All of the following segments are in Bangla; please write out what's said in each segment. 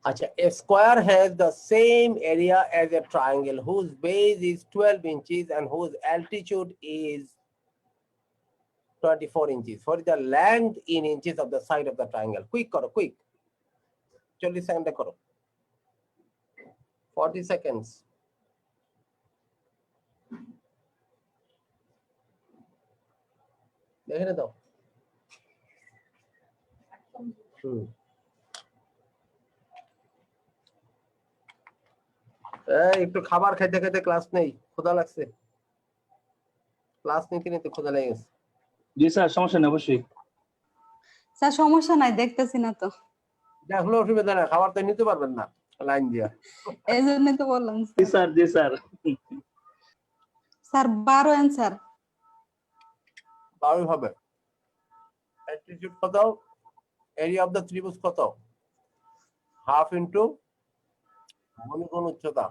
Acha, a square has the same area as a triangle whose base is 12 inches and whose altitude is 24 inches. What is the length in inches of the side of the triangle? Quick karo, quick. 40 seconds karo. 40 seconds. দেখে নে তো একটু খাবার খাইতে খাইতে ক্লাস নেই, ক্ষুধা লাগছে। ক্লাস নিতে নিতে ক্ষুধা লেগে গেছে। জি স্যার, সমস্যা নেই অবশ্যই। স্যার সমস্যা নাই, দেখতেছি না তো। দেখলো অসুবিধা না, খাবার তো নিতে পারবেন না লাইন দিয়া। এই জন্যই তো বললাম। জি স্যার, জি স্যার। Sir 12 answer. 12 হবে। অ্যালটিটিউড কত? এরিয়া অফ দ্য ত্রিভুজ কত? হাফ ইনটু অনুকোণ উচ্চতা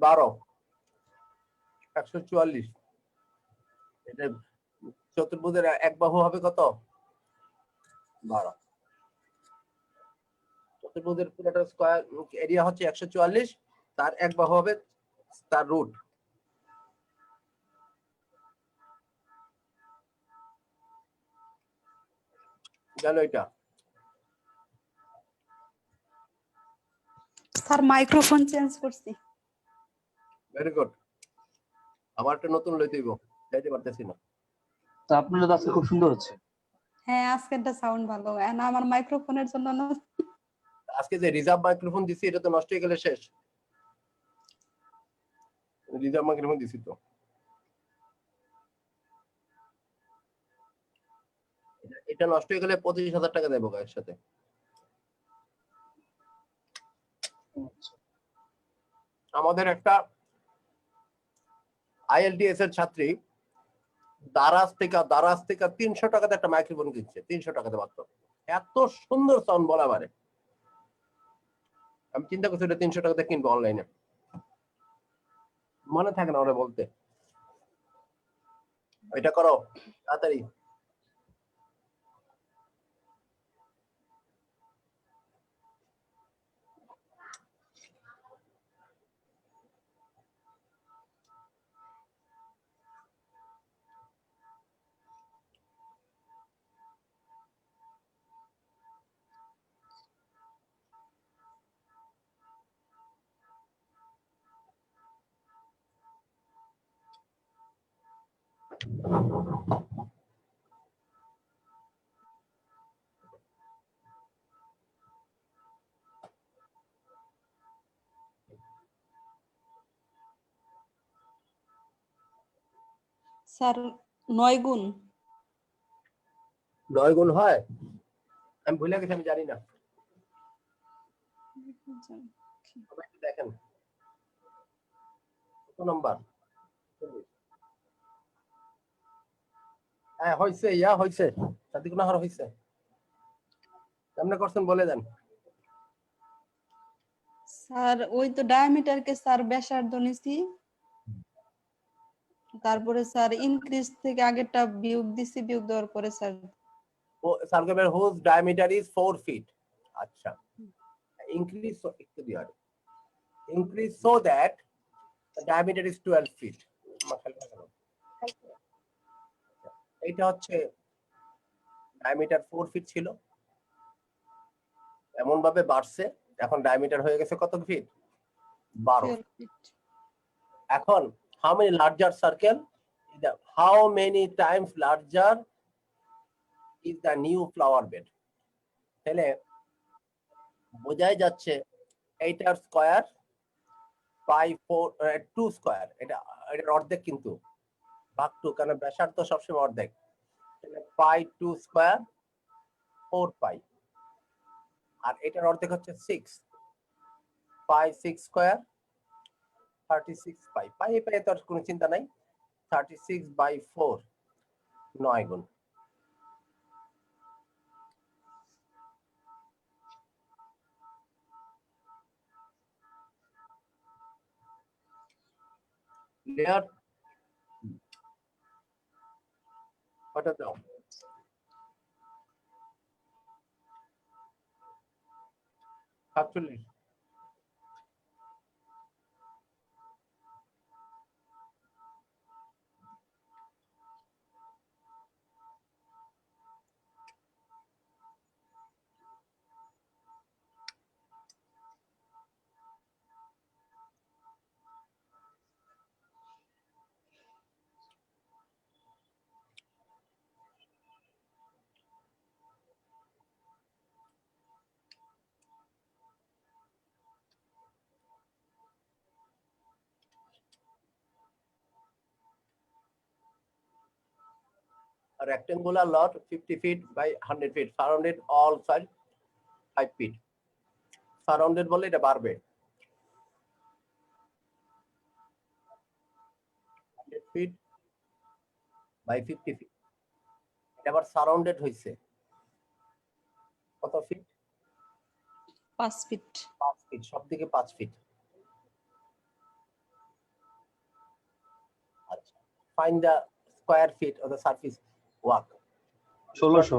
12, 144। এটা চতুর্ভুজের এক বাহু হবে কত? 12। চতুর্ভুজের পুরোটা স্কয়ার এরিয়া হচ্ছে 144, তার এক বাহু হবে তার রুট। গেল এটা। স্যার মাইক্রোফোন চেঞ্জ করছি। Very good. আমারটা নতুন লইতে হইব, যাইতে পারতেছি না। তো আপনার আজকে খুব সুন্দর হচ্ছে। হ্যাঁ, আজকেরটা সাউন্ড ভালো। না আমার মাইক্রোফোনের জন্য না। আজকে যে রিজার্ভ মাইক্রোফোন দিছি এটা তো নষ্ট হয়ে গেলে শেষ। রিজার্ভ মাইক্রোফোন দিছি তো। এটা নষ্ট হয়ে গেলে 25,000 টাকা দেবো গায়ের সাথে। আমাদের একটা আইএলটিএস এর ছাত্রী দারাজ থেকে 300 টাকাতে একটা মাইক্রোফোন কিনছে, 300 টাকাতে মাত্র। এত সুন্দর সাউন্ড বলা পারে। আমি চিন্তা করছি এটা 300 টাকাতে কিনবো অনলাইনে, মনে থাকে না ওরা বলতে। এটা করো তাড়াতাড়ি। স্যার 9 গুণ। 9 গুণ হয়? আমি ভুলে গেছি, আমি জানি না। দেখেন কত নাম্বার? হ্যাঁ হয়েছে, হয়েছে, সাদিক নাহার হয়েছে। কেমনে করছেন বলে দেন। স্যার ওই তো ডায়ামিটারকে স্যার ব্যাসার্ধ নিছি, তারপরে স্যার ইনক্রিজ থেকে আগেরটা বিয়োগ দিছি, বিয়োগ দেওয়ার পরে স্যার সার্কেলের হোজ ডায়ামিটার ইজ 4 ফিট। আচ্ছা, ইনক্রিজ একটু দিয়ে increase so that the diameter is 12 feet. এটা হচ্ছে ডায়ামিটার 4 ফিট ছিল, এমন ভাবে বাড়ছে, এখন ডায়ামিটার হয়ে গেছে কত ফিট? 12 ফিট। এখন how many larger circle? How many times larger is the new flower bed? তাহলে বোঝাই যাচ্ছে এইটার স্কয়ার বাই 2 স্কয়ার, এটার অর্ধেক, কিন্তু ভাগ 2, কারণ ব্যাসার্ধ সবসময় অর্ধেক। পাই 2 স্কয়ার 4 পাই, আর এটার অর্ধেক হচ্ছে 6, পাই 6 স্কয়ার 36 পাই। পাই তো আর কোনো চিন্তা নাই। 36/4, 9 গুণ। Clear? কত দাও? 47। A rectangular lot 50 feet by 100 feet, surrounded all sides 5 feet. Surrounded বলে এটা বাড়বে। 100 feet by 50 feet. এটা আবার সারাউন্ডেড হইছে কত ফিট? 5 ফিট। 5 ফিট, সব দিকে 5 ফিট। আচ্ছা, find the square feet of the surface walk. 1600।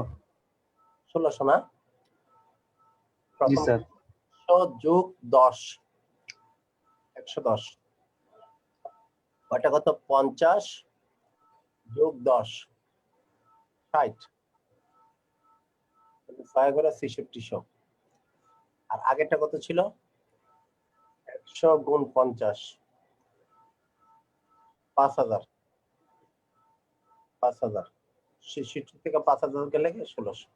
1600 না? জি স্যার। 100 যোগ 10, 110। ওটা কত? 50 যোগ 10, 60। 6 করে 6600। আর আগেরটা কত ছিল? 100 গুণ 50, 5000। 5000 66 থেকে 5000 গেলে 1600।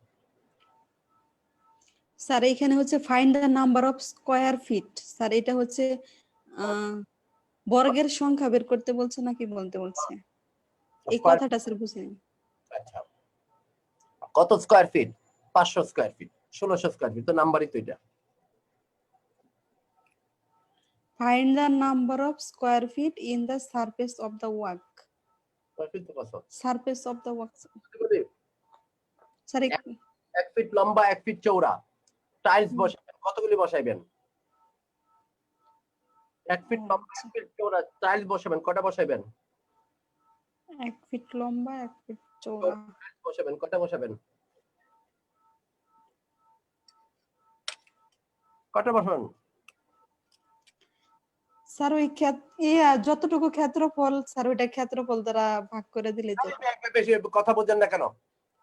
স্যার এখানে হচ্ছে find the number of square fit. Sir এটা হচ্ছে বর্গের সংখ্যা বের করতে বলছে নাকি বলতে বলছে? এই কথাটা স্যার বুঝিনি। আচ্ছা, কত square feet? 500 square feet, 1600 square feet, তো নাম্বারই তো এটা। Find the number of square feet in the surface of the walk. Square feet তো কত? Surface of the walk. Sir 1 feet লম্বা, 1 ফিট চওড়া। টাইলস বসাবেন, কতগুলি বসাইবেন? 1 ফিট লম্বা, 1 ফিট চওড়া, টাইলস বসাবেন, কটা বসাইবেন? 1 ফিট লম্বা 1 ফিট চওড়া। টাইলস বসাবেন, কটা বসাবেন? কটা বসাবেন? স্যার ওই যতটুকু ক্ষেত্রফল স্যার ওইটা ক্ষেত্রফল দ্বারা ভাগ করে দিলে তো। একটা বেশি কথা বলছেন না কেন?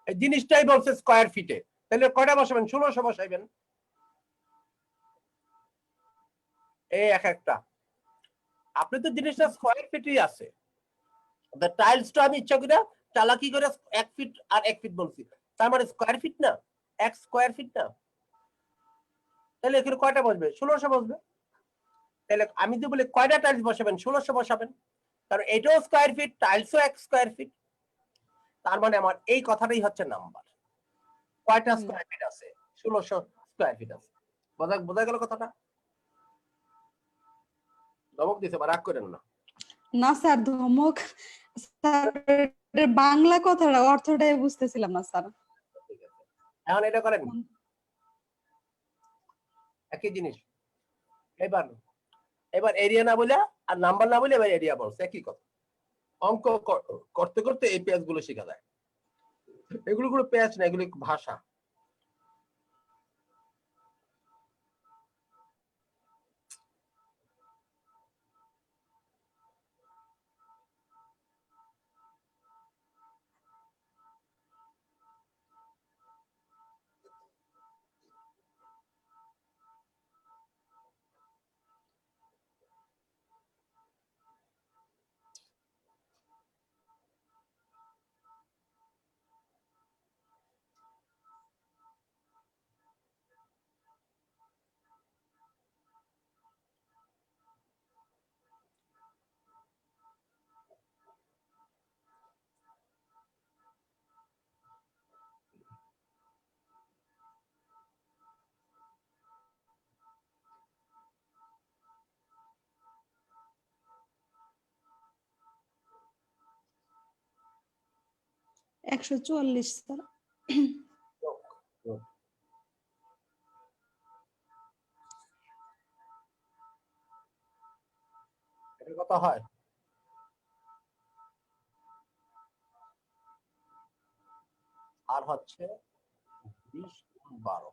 এই জিনিসটাই বলছে স্কয়ার ফিটে, তাহলে কয়টা বসাবেন? 1600 বসাইবেন। এই এক একটা আপনি তো জিনিসটা স্কয়ার ফিটই আছে। টাইলসটা আমি ইচ্ছা করে চালাকি করে 1 ফিট আর 1 ফিট বলছি, তার মানে স্কয়ার ফিট না, 1 স্কয়ার ফিট না। তাহলে এখানে কয়টা বসবে? 1600 বসবে। তাহলে আমি তো বলি কয়টা টাইলস বসাবেন? 1600 বসাবেন, কারণ এটাও স্কয়ার ফিট, টাইলসও 1 স্কয়ার ফিট। তার মানে আমার এই কথাটাই হচ্ছে নাম্বার। কয়টা স্কয়ার ফিট আছে? 1600 স্কয়ার ফিট আছে। বোঝা গেল কথাটা? ধমক দিছে, বা রাগ করেন না। না স্যার ধমক, স্যার বাংলা কথাটা অর্থটাই বুঝতেছিলাম না স্যার। ঠিক আছে, এখন এটা করেন, একই জিনিস। এবার এরিয়া না বলে আর নাম্বার না বলে এবার এরিয়া বলছে, একই কথা। অঙ্ক করতে করতে এই পেজগুলো শেখা যায়। এগুলো কোনো পেজ না, এগুলো ভাষা। = 144 স্যার। এটা কথা হয়। আর হচ্ছে 20 গুণ 12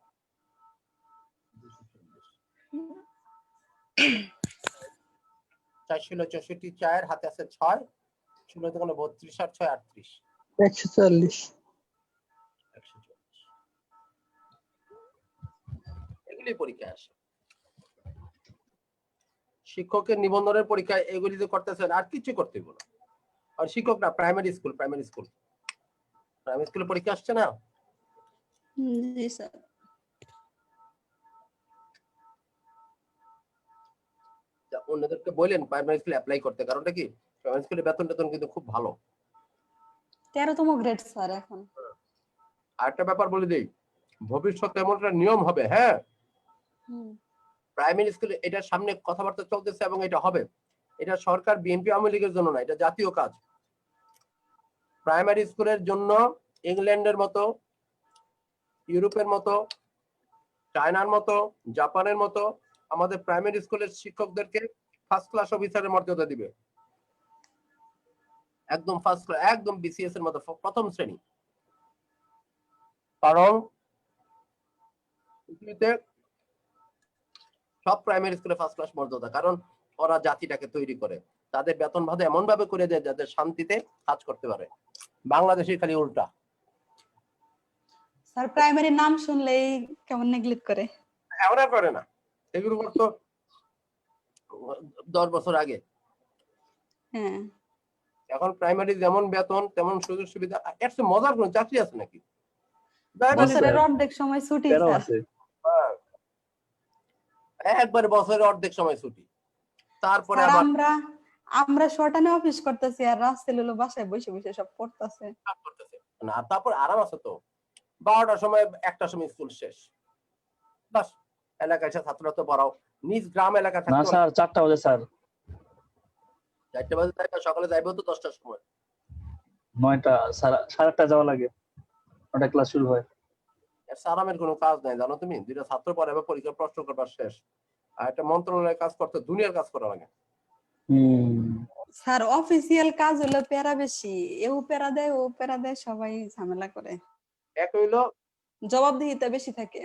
240 4 ষোলো 64 4 হাতে আছে 6 ষোলো দোকানে 32 আর 6 38 140 140 এগুলি পরীক্ষা আসে শিক্ষকের নিবন্ধনের পরীক্ষায় এগুলি যে করতেছেন আর কিছু করতে হবে না আর শিক্ষক না প্রাইমারি স্কুল প্রাইমারি স্কুলে পরীক্ষা আসছে না জি স্যার তা অন্যদেরকে বললেন প্রাইমারি স্কুলে অ্যাপ্লাই করতে কারণটা কি প্রাইমারি স্কুলে বেতন কিন্তু খুব ভালো 13তম গ্রেড স্যার এখন আরেকটা ব্যাপার বলে দেই ভবিষ্যতে এমন একটা নিয়ম হবে হ্যাঁ হুম প্রাইমারি স্কুলে এটার সামনে কথাবার্তা চলতেছে এবং এটা হবে এটা সরকার বিএনপি আওয়ামী লীগের জন্য না এটা জাতীয় কাজ প্রাইমারি স্কুলের জন্য ইংল্যান্ডের মতো ইউরোপের মতো চায়নার মতো জাপানের মতো আমাদের প্রাইমারি স্কুলের শিক্ষকদেরকে ফার্স্ট ক্লাস অফিসারের মর্যাদা দিবে একদম ফার্স্ট ক্লাস একদম বিসিএস এর মতো প্রথম শ্রেণী কারণ পৃথিবীতে সব প্রাইমারি স্কুলে ফার্স্ট ক্লাস মর্যাদা কারণ ওরা জাতিটাকে তৈরি করে তাদের বেতন ভাতা এমন ভাবে করে দেয় যাতে শান্তিতে কাজ করতে পারে বাংলাদেশে খালি উল্টা স্যার প্রাইমারি নাম শুনলেই কেমন নেগলেক্ট করে এমন আর করে না এগুলো করতো 10 বছর আগে হ্যাঁ এখন প্রাইমারি যেমন বেতন তেমন সুযোগ সুবিধা এর চেয়ে মজার কোনো চাকরি আছে নাকি বছরের অর্ধেক সময় ছুটি তেরো স্যার আছে একবারে বছরের অর্ধেক সময় ছুটি তারপরে স্যার আবার আমরা শর্টানে অফিস করতেছি আর রাস্তায় হলো বাসায় বসে বসে সব পড়তাছে কাজ করতেছে না তারপর আরাম আছে তো 12টার সময় 1টার সময় স্কুল শেষ বাস এলাকায় এসে ছাত্ররা তো পড়াও নিজ গ্রাম এলাকা না থাকতে স্যার 4টা বাজে স্যার 4টা বাজে যাইবে সকালে যাইবে তো 10টার সময় 9টা 8:30 যাওয়া লাগে 9টা ক্লাস শুরু হয় এর আরামের কোনো কাজ নাই জানো তুমি দুইটা ছাত্র পড়ে এবার পরীক্ষা প্রশ্ন করবার শেষ আর একটা মন্ত্রণালয়ের কাজ করতে দুনিয়ার কাজ করা লাগে স্যার অফিসিয়াল কাজ হলো প্যারা বেশি এও প্যারা দেয় ও প্যারা দেয় সবাই ঝামেলা করে এক হইলো জবাবদিহিতা বেশি থাকে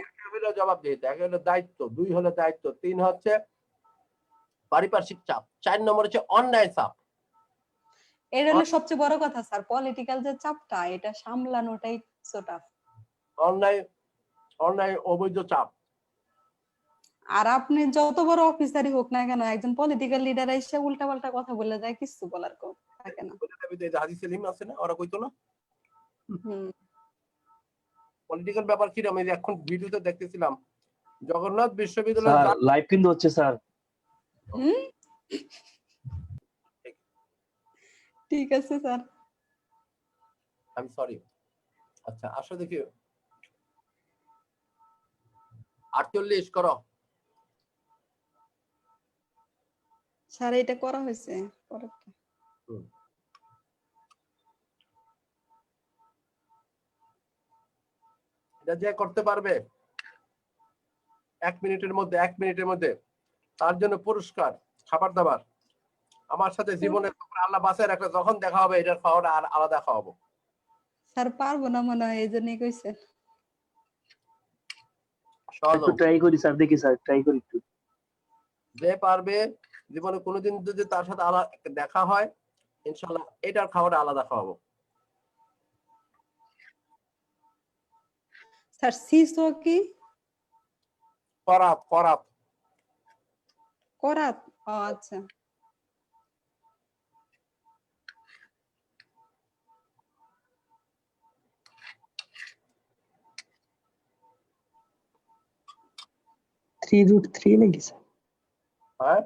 জবাবদিহিতা এক হলো দায়িত্ব 2 হলো দায়িত্ব 3 হচ্ছে পারিপার্শ্বিক চাপ 4 নম্বর হচ্ছে অন্যায় চাপ এটা হলো সবচেয়ে বড় কথা স্যার পলিটিক্যাল যে চাপটা এটা সামলানোটাই সোটা অন্যায় অন্যায় অবৈধ চাপ আর আপনি যত বড় অফিসারই হোক না কেন একজন পলিটিক্যাল লিডার এসে উল্টাপাল্টা কথা বলে যায় কিছু বলার থাকে না হাজি সেলিম আছে না ওরা কইতো না হুম পলিটিক্যাল ব্যাপার কি আমি এখন ভিডিওতে দেখতেছিলাম জগন্নাথ বিশ্ববিদ্যালয় স্যার লাইভ কিন্তু হচ্ছে স্যার ঠিক আছে স্যার আমি সরি আচ্ছা আসো দেখি 48 করো স্যার এটা করা হয়েছে পরেরটা এটা যে করতে পারবে 1 মিনিটের মধ্যে তার জন্য পুরস্কার খাবার দাবার আমার সাথে জীবনে আল্লাহ বাঁচায় রাখলে যখন দেখা হবে এটার খাওয়াটা আর আলাদা খাওয়াবো স্যার পারবো না মনে হয় এইজন্যই কইছেন একটু ট্রাই করি স্যার দেখি স্যার ট্রাই করি একটু যে পারবে জীবনে কোনোদিন যদি তার সাথে দেখা হয় ইনশাআল্লাহ এটার খাওয়াটা আলাদা খাওয়াবো স্যার সিসো কি করাত করাত ও আচ্ছা √3 নাকি স্যার হ্যাঁ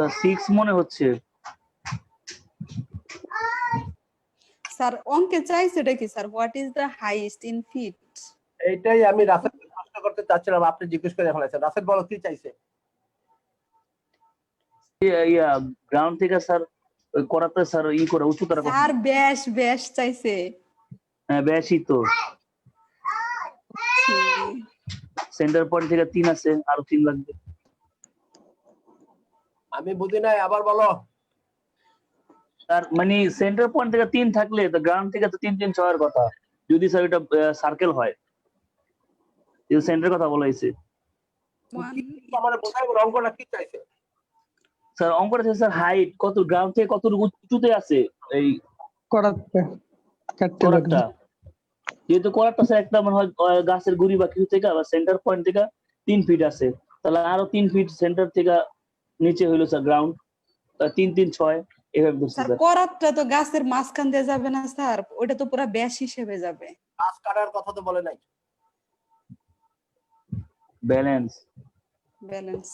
স্যার 6 মনে হচ্ছে। স্যার অঙ্কে চাইছে এটা কি sir, what is the highest in feet? এইটাই আমি রাসেল প্রশ্ন করতে চাচ্ছিলাম, আপনি জিজ্ঞেস করে ফেলেছেন। রাসেল বলো কি চাইছে? ইয়া গ্রাউন্ড থেকে স্যার ওই করাতে স্যার করে উচ্চতার কথা। স্যার ব্যাস ব্যাস চাইছে। হ্যাঁ বেশি তো। সেন্টার পয়েন্ট থেকে 3 আছে, আরো 3 লাগবে। আমি বুঝি নাই, আবার বলো। স্যার মানে সেন্টার পয়েন্ট থেকে 3 থাকলে তো গ্রাউন্ড থেকে তো 3 3 6 এর কথা, যদি স্যার এটা সার্কেল হয়। এই সেন্টারের কথা বলা হয়েছে। আমার বোঝাই অঙ্কটা কি চাইছে? স্যার অঙ্কটা আছে স্যার হাইট কত, গ্রাউন্ড থেকে কত উঁচুতে আছে এই করাতে কাটতে করাতটা। লাগবে। যেহেতু করাতটা স্যার একটা মনে হয় গাছের গুড়ি বা কিছু থেকে বা সেন্টার পয়েন্ট থেকে 3 ফিট আছে, তাহলে আরো 3 ফিট সেন্টার থেকে নিচে হইলো স্যার গ্রাউন্ড, 3 3 6 এভাবে ধরছি স্যার স্যার। করাতটা তো গাছের মাঝখান দিয়ে যাবে না স্যার, ওটা তো পুরো ব্যাস হিসেবে যাবে। গাছ কাটার কথা তো বলে নাই। ব্যালেন্স। ব্যালেন্স।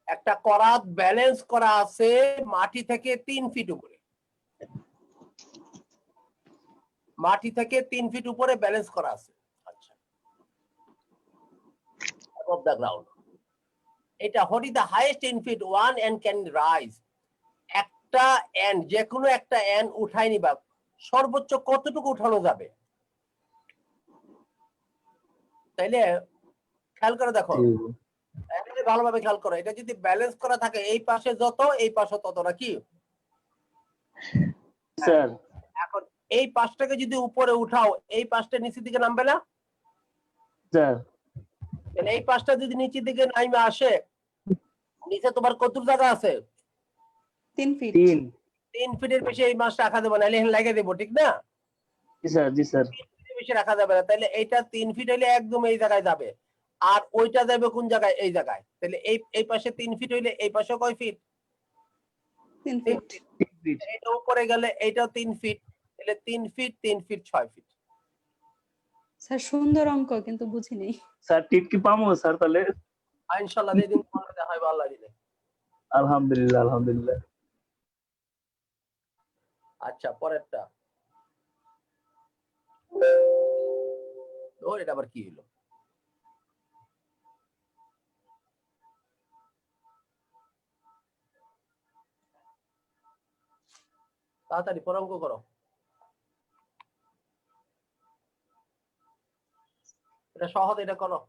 একটা করাত ব্যালেন্স করা আছে মাটি থেকে 3 ফিট উপরে। মাটি থেকে 3 ফিট উপরে ব্যালেন্স করা আছে। আচ্ছা, above the ground. এটা what is the highest in feet one end can rise. একটা এন্ড, যে কোনো একটা এন্ড উঠাই নিবা, সর্বোচ্চ কতটুকু উঠানো যাবে? তাইলে খেয়াল করে দেখো, ভালোভাবে খেয়াল করো। এটা যদি ব্যালেন্স করা থাকে, এই পাশে যত এই পাশে তত, নাকি? স্যার এখন এই পাশটাকে যদি উপরে উঠাও, এই পাশটা নিচের দিকে নামবে না? স্যার তাহলে এই পাশটা যদি নিচের দিকে নামে আসে, নিচে তোমার কত জায়গা আছে? 3 ফিট। 3। 3 ফিটের বেশি এই মাছটা রাখা যাবে না, এখানে লাগিয়ে দেবো, ঠিক না? জি স্যার, জি স্যার। 3 ফিটের বেশি রাখা যাবে না। তাহলে এইটা 3 ফিট হইলে একদম এই জায়গায় যাবে, আর ওইটা যাবে কোন জায়গায়? এই জায়গায়। তাহলে এই পাশে 3 ফিট হইলে এই পাশে কয় ফিট? 3 3 ফিট। ফিট। 3 ফিট। এটা উপরে গেলে এইটাও 3 ফিট, তাহলে 3 ফিট 3 ফিট 6 ফিট। স্যার সুন্দর অঙ্ক, কিন্তু বুঝি নেই। স্যার টিপ কি পামো স্যার তাহলে? ইনশাআল্লাহ যেদিন মনে দেখা হবে আল্লাহ দিলে। আলহামদুলিল্লাহ, আলহামদুলিল্লাহ। আচ্ছা, পরেরটা। ও এটা আবার কি হলো? তাড়াতাড়ি পর অঙ্ক করো। এটা সহজ, এটা করো।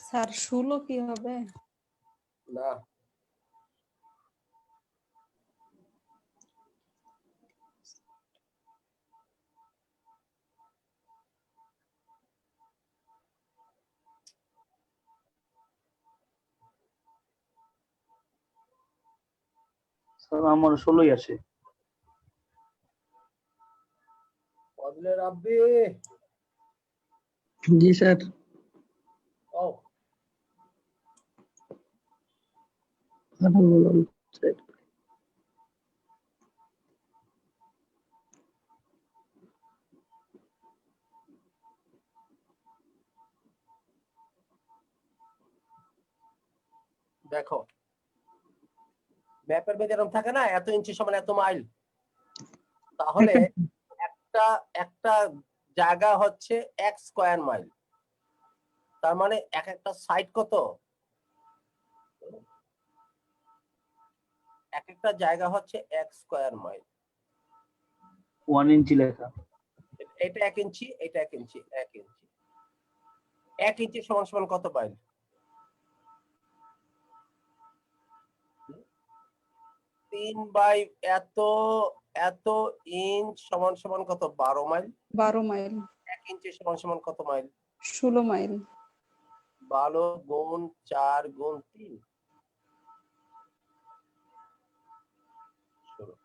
স্যার 16 কি হবে? না, স্যার আমার 16ই আসে। ফজলে রাব্বি জি স্যার। ও বলুন স্যার। দেখো ম্যাপের মধ্যে এরকম থাকে না, এত ইঞ্চি সমান এত মাইল, তাহলে একটা একটা জায়গা হচ্ছে 1 স্কয়ার মাইল, তার মানে এক একটা সাইড কত, এক একটা জায়গা হচ্ছে 1 স্কয়ার মাইল। 1 ইঞ্চি লেখা। এটা 1 ইঞ্চি, এটা 1 ইঞ্চি, 1 ইঞ্চি, 1 ইঞ্চি সমান সমান কত মাইল? 3 বাই এত এত ইঞ্চ সমান সমান কত? 12 মাইল। 12 মাইল। 1 ইঞ্চি সমান সমান কত মাইল? 16 মাইল। 12 গুণ 4 গুণ 3 16।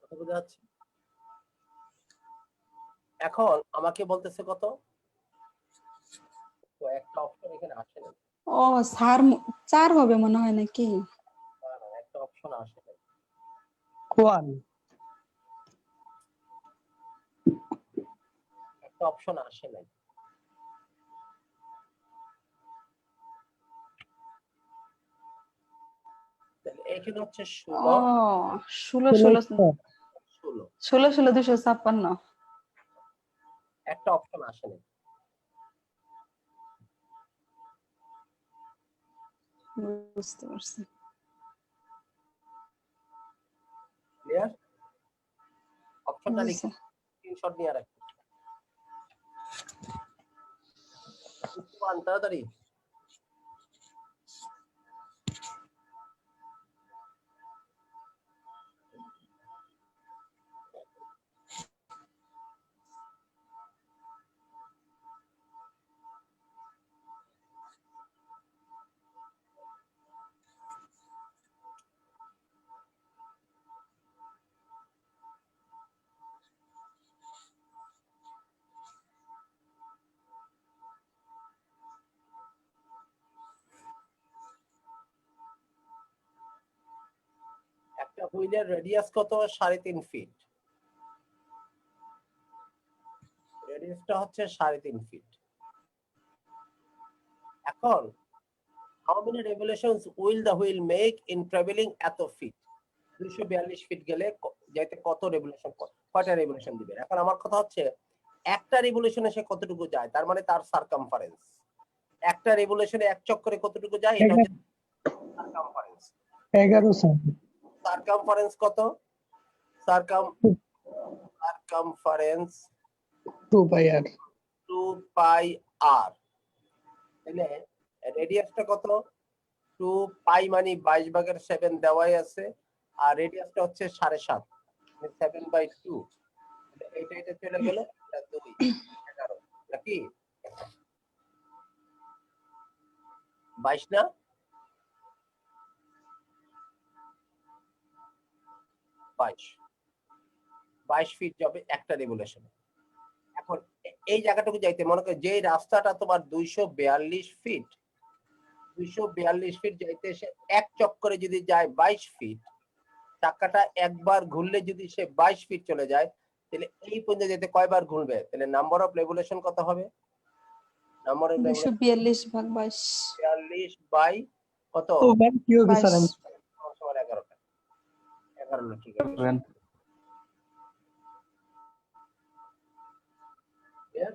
কথা বোঝা যাচ্ছে? এখন আমাকে বলতেছে কত, তো একটা অপশন এখানে আসে না, ও স্যার 4 হবে মনে হয় নাকি? একটা অপশন আসে না, কোয়াল একটা অপশন আসে নাই। তাহলে এখানে হচ্ছে ও 16 16 16 16 16 256। একটা অপশন আসে নাই। বুঝতে পারছি। ক্লিয়ার? অপশনটা জি লিখে স্যার। স্ক্রিনশট নিয়ে রাখি, তাড়াতাড়ি। একটা হুইলের রেডিয়াস কত? 3.5 ফিট। রেডিয়াসটা হচ্ছে 3.5 ফিট। এখন how many revolutions will the wheel make in traveling এত ফিট? 242 ফিট গেলে যাইতে কত রেভলিউশন, কয়টা রেভলিউশন দিবে? এখন আমার কথা হচ্ছে একটা রেভলিউশনে সে কতটুকু যায়, তার মানে তার সারকামফারেন্স। একটা রেভলিউশনে এক চক্করে কতটুকু যায়, এটা হচ্ছে সারকামফারেন্স। 11 স্যার। সারকামফারেন্স কত? সারকামফারেন্স 2 পাই আর। 2 পাই আর। তাহলে রেডিয়াসটা কত? 2 পাই মানে 22/7 দেওয়াই আছে, আর রেডিয়াসটা হচ্ছে 7.5 মানে 7/2। এটা চলে গেল, এটা 2 11 নাকি 22 না? 22 ফিট যাবে একটা রেভলিউশন। এখন এই জায়গাটুকু যাইতে মনে করে যে রাস্তাটা তোমার 242 ফিট, 242 ফিট যাইতে সে এক চক্করে যদি যায় 22 ফিট, চাকাটা একবার ঘুরলে যদি সে 22 ফিট চলে যায়, তাহলে এই পর্যন্ত যেতে কয়বার ঘুরবে? তাহলে নাম্বার অফ রেভলিউশন কত হবে? নাম্বার অফ রেভলিউশন 242 ভাগ 22। 42 বাই কত? ও ভাই কি হবে স্যার? 11টা 11 ঠিক আছে। Clear?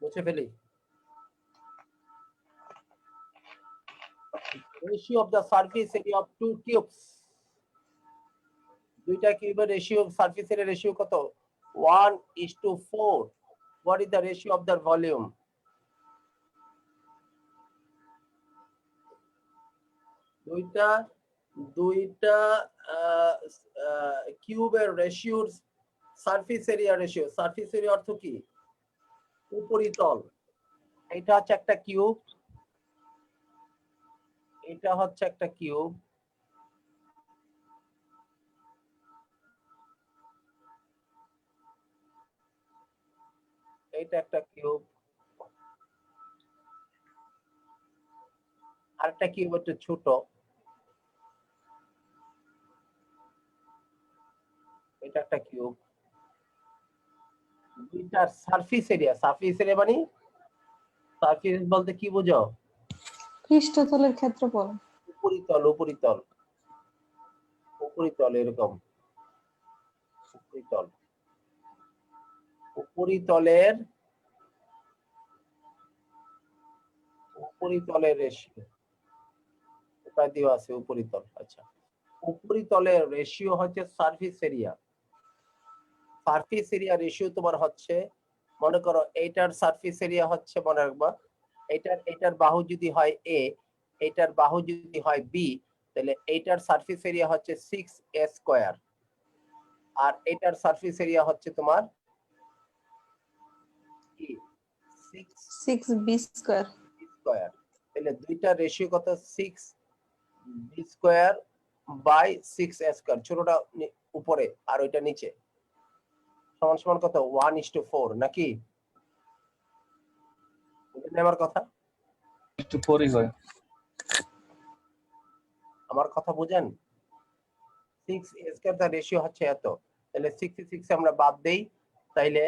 মুছে ফেলি। Ratio of the surface area of two cubes. দুইটা কিউবের রেশিও, সারফেস এরিয়া রেশিও কত? 1:4. What is the ratio of their volume? দুইটা দুইটা কিউবের রেশিওর surface area ratio. Surface area অর্থ কি? উপরিতল। এটা হচ্ছে একটা কিউব, এটা হচ্ছে একটা কিউব, এটা একটা কিউব, আরেকটা কিউব একটু ছোট, এটা একটা কিউব। দুইটার সারফেস এরিয়া মানে সারফেস বলতে কি বোঝো? পৃষ্ঠতলের ক্ষেত্রফল। উপরিতল, উপরিতল, উপরিতল, এরকম উপরিতল, উপরিতলের, উপরিতলের রেশিও এটা দেওয়া আছে, উপরিতল। আচ্ছা, উপরিতলের রেশিও হচ্ছে surface area. Surface area ratio তোমার হচ্ছে, মনে করো এইটার সারফেস এরিয়া হচ্ছে, মনে রাখবা, এটার বাহু যদি হয় এ, এটার বাহু যদি হয় বি, তাহলে এইটার সারফেস এরিয়া হচ্ছে 6a স্কয়ার, আর এটার সারফেস এরিয়া হচ্ছে তোমার কি 6b স্কয়ার। স্কয়ার। তাহলে দুইটা রেশিও কত? 6b square by 6a square, ছোটটা উপরে আর ওইটা নিচে, সমান সমান কত? 1:4 নাকি? বুঝলেন আমার কথা? একটু পরেই হয়। আমার কথা বুঝেন? 6a স্কয়ার তার রেশিও হচ্ছে এত, তাহলে 66 আমরা বাদ দেই, তাইলে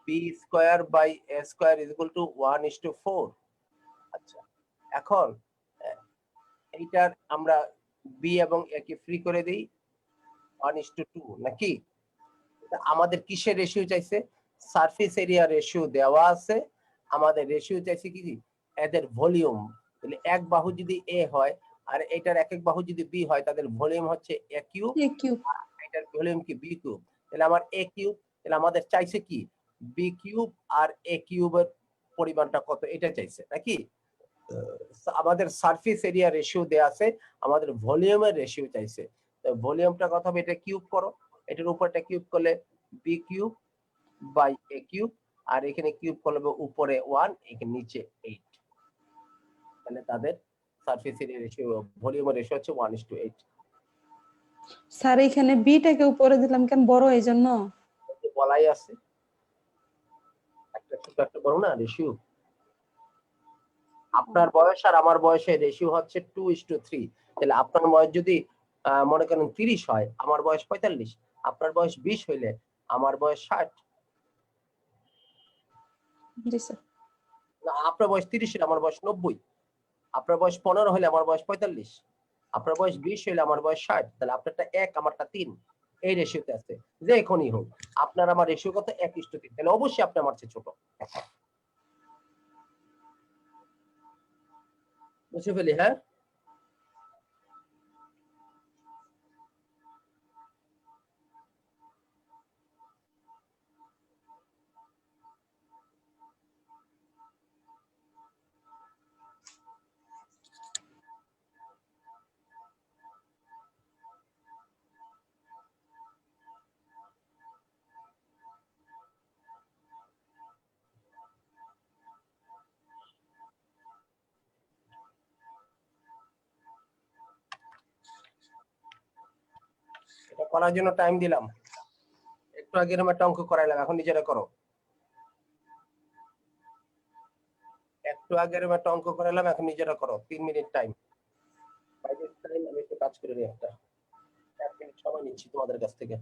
b square by a square is equal to 1:4। আচ্ছা, এখন এইটার আমরা b এবং a কে ফ্রি করে দেই, 1:2 নাকি? আমাদের কিসের রেশিও চাইছে? সারফেস এরিয়া রেশিও দেওয়া আছে, আমাদের রেশিও চাইছে কি? এদের ভলিউম। তাহলে এক বাহু যদি a হয় আর এটার এক এক বাহু যদি b হয়, তাদের ভলিউম হচ্ছে a কিউব, a কিউব। এটার ভলিউম কি b কিউব। তাহলে আমার a কিউব, তাহলে আমাদের চাইছে কি? b কিউব আর a কিউবের পরিমাণটা কত এটা চাইছে নাকি? আমাদের সারফেস এরিয়া রেশিও দেয়া আছে, আমাদের ভলিউমের রেশিও চাইছে। তো ভলিউমটা কত হবে? এটা কিউব করো, এটার উপরটা কিউব করলে B cube by A cube, আর এখানে কিউব করলে উপরে 1, এখানে নিচে 8। তাহলে তাদের সারফেস এরিয়া রেশিও, ভলিউমের রেশিও হচ্ছে 1:8। স্যার এখানে বিটাকে উপরে দিলাম কেন? বড় এই জন্য। বলাই আছে একটা ছোট একটা বড় না রেশিও। আপনার বয়স আর আমার বয়সের রেশিও হচ্ছে 2:3। তাহলে আপনার বয়স যদি মনে করেন 30 হয়, আমার বয়স 45, আপনার বয়স 20 হইলে আমার বয়স 60। জি স্যার। না, আপনার বয়স 30 হলে আমার বয়স 90, আপনার বয়স 15 হলে আমার বয়স 45, আপনার বয়স 20 হলে আমার বয়স 60। তাহলে আপনারটা 1, আমারটা 3, এই রেশিওতে আছে। যে এখনই হোক, আপনার আমার রেশিও কত? 1:3। তাহলে অবশ্যই আপনি আমার চেয়ে ছোট। বুঝে ফেলি, হ্যাঁ? এটা করার জন্য টাইম দিলাম, একটু আগে এরকম একটা অঙ্ক করাইলাম, এখন নিজেরা করো। একটু আগে এরকম একটা অঙ্ক করাইলাম, এখন নিজেরা করো। 3 মিনিট টাইম। বাইরে টাইম আমি একটু কাজ করে নিই, একটা 1 মিনিট সময় নিচ্ছি তোমাদের কাছ থেকে।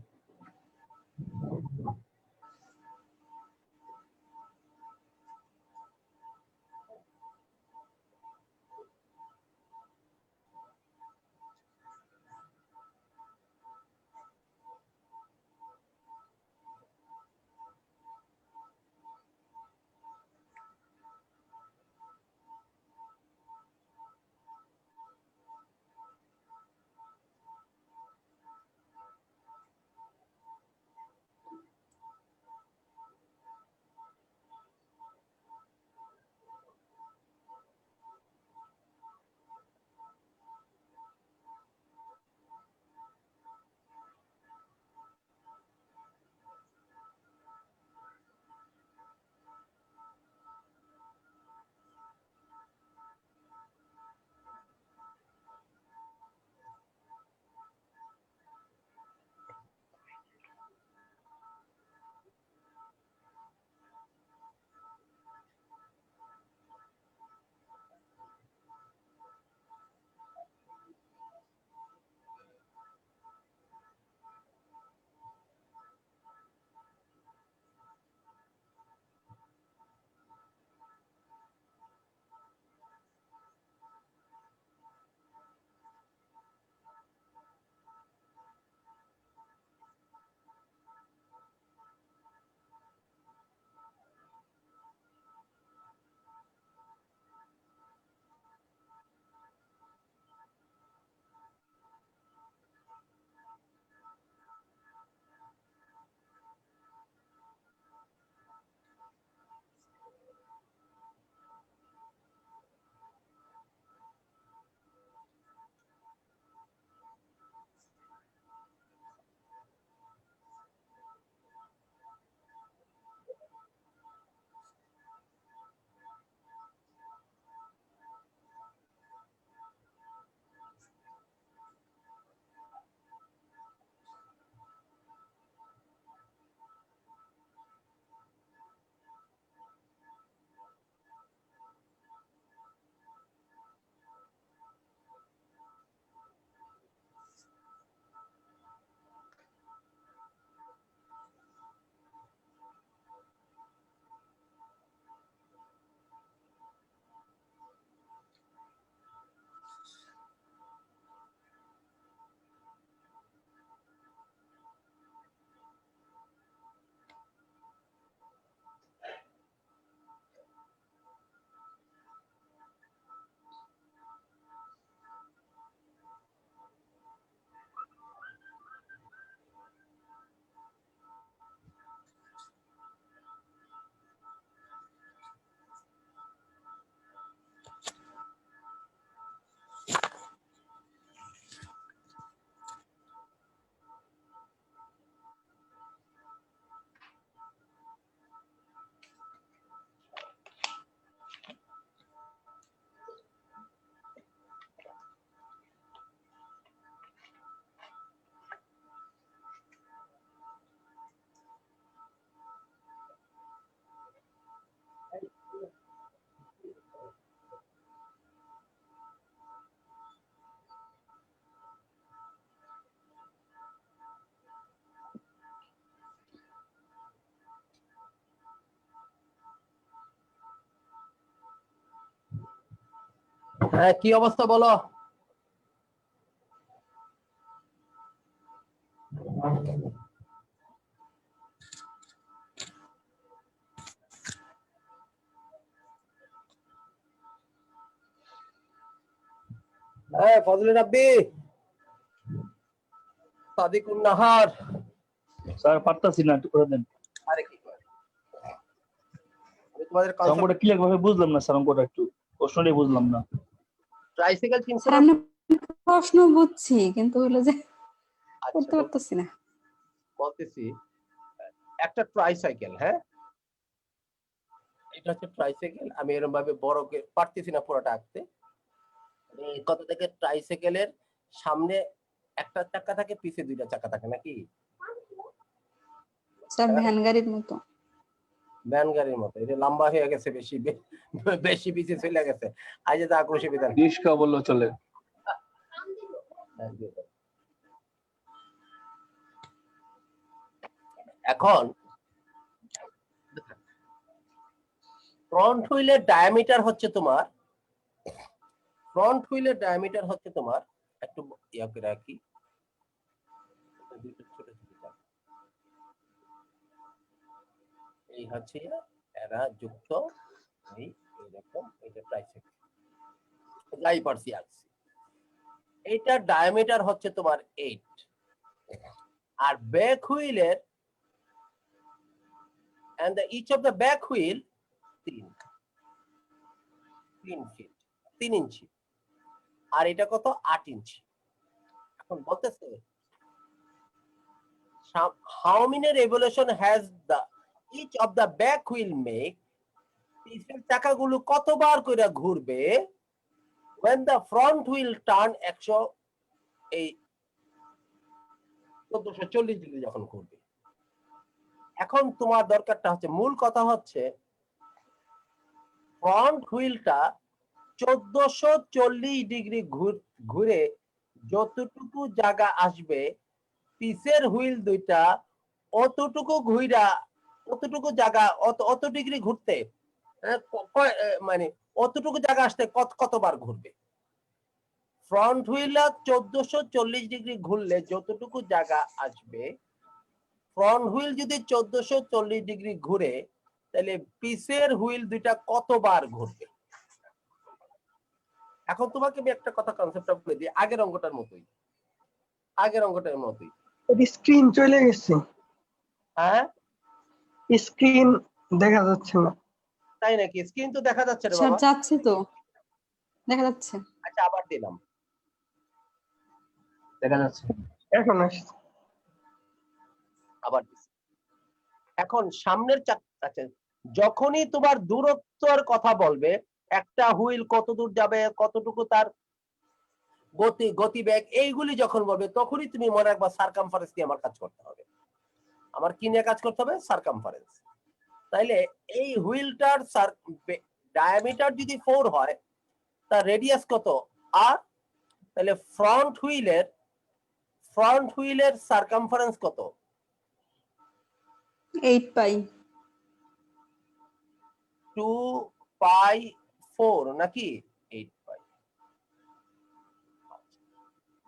হ্যাঁ, কি অবস্থা বলো? হ্যাঁ, ফজলে রাব্বি, সাদিকুন নাহার। স্যার পারতাছি না, একটু করে দেন। আরে কি করে? আমি তোমাদের কনসেপ্ট অঙ্কটা ক্লিয়ার ভাবে বুঝলাম না স্যার, অঙ্কটা একটু প্রশ্নটাই বুঝলাম না। ট্রাইসাইকেল চিনছো স্যার না? আমরা প্রশ্ন বুঝছি কিন্তু হলো যে আচ্ছা, করতে পারতেছি না। বলতেছি, একটা ট্রাইসাইকেল, হ্যাঁ, এটা হচ্ছে ট্রাইসাইকেল। আমি এরকম ভাবে বড় পারতেছি না পুরোটা আঁকতে। এই কত থেকে ট্রাইসাইকেলের সামনে একটা চাকা থাকে, পিছে দুইটা চাকা থাকে নাকি? স্যার ভ্যান গাড়ির মতো। ভ্যান গাড়ির মতো। এটা লম্বা হয়ে গেছে, বেশি বেশি পিছিয়ে চলে গেছে। আজ যে আক্রোশী বিধান। রিস্কা বললেও চলে। এখন ফ্রন্ট হুইলের ডায়ামিটার হচ্ছে তোমার, একটু ইয়া করে রাখি, ছোট ছোট চাকা। এই হচ্ছে এরা যুক্ত, এই এরকম, এটা ট্রাইসাইকেল, যাই পারছি আঁকছি। এইটার ডায়ামিটার হচ্ছে তোমার 8, আর ব্যাক হুইলের and the each of the back wheel 3 feet, 3 inch, আর এটা কত 8 ইঞ্চি। এখন বলতেছে how many revolution has the each of the back wheel make, পিছের চাকাগুলো কতবার কইরা ঘুরবে when the front wheel turn 100 এই 1440 ডিগ্রি যখন ঘুরবে। এখন তোমার দরকারটা হচ্ছে, মূল কথা হচ্ছে ফ্রন্ট হুইলটা 1440 ডিগ্রি ঘুরে যতটুকু জায়গা আসবে, পিছের হুইল দুইটা অতটুকু ঘুরা, অতটুকু জায়গা অত ডিগ্রি ঘুরতে মানে অতটুকু জায়গা আসতে কতবার ঘুরবে। ফ্রন্ট হুইল 1440 ডিগ্রি ঘুরলে যতটুকু জায়গা আসবে, ফ্রন্ট হুইল যদি 1440 ডিগ্রি ঘুরে, তাহলে পিছের হুইল দুইটা কতবার ঘুরবে। এখন তোমাকে আমি একটা কথা কনসেপ্টটা বলে দিই, আগের অঙ্কটার মতোই। স্ক্রিন চলে গেছে, হ্যাঁ, স্ক্রিন দেখা যাচ্ছে না। তাই নাকি? স্ক্রিন তো দেখা যাচ্ছে রে স্যার বাবা। যাচ্ছে তো, দেখা যাচ্ছে। আচ্ছা, আবার দিলাম, দেখা যাচ্ছে। এখন আসছে। আবার দিছি। এখন সামনের আচ্ছা, যখনই তোমার দূরত্বের কথা বলবে, একটা হুইল কত দূর যাবে, কতটুকু তার গতিবেগ, এইগুলি যখন বলবে, তখনই তুমি মনে রাখবা সারকামফারেন্স নিয়ে আমার কাজ করতে হবে। আমার কি নিয়ে কাজ করতে হবে? সারকামফারেন্স। তাইলে এই হুইলটার ডায়ামিটার যদি 4 হয়, তার রেডিয়াস কত আর, তাহলে ফ্রন্ট হুইলের সারকামফারেন্স কত? 8 পাই। 2π4 নাকি 8 পাই।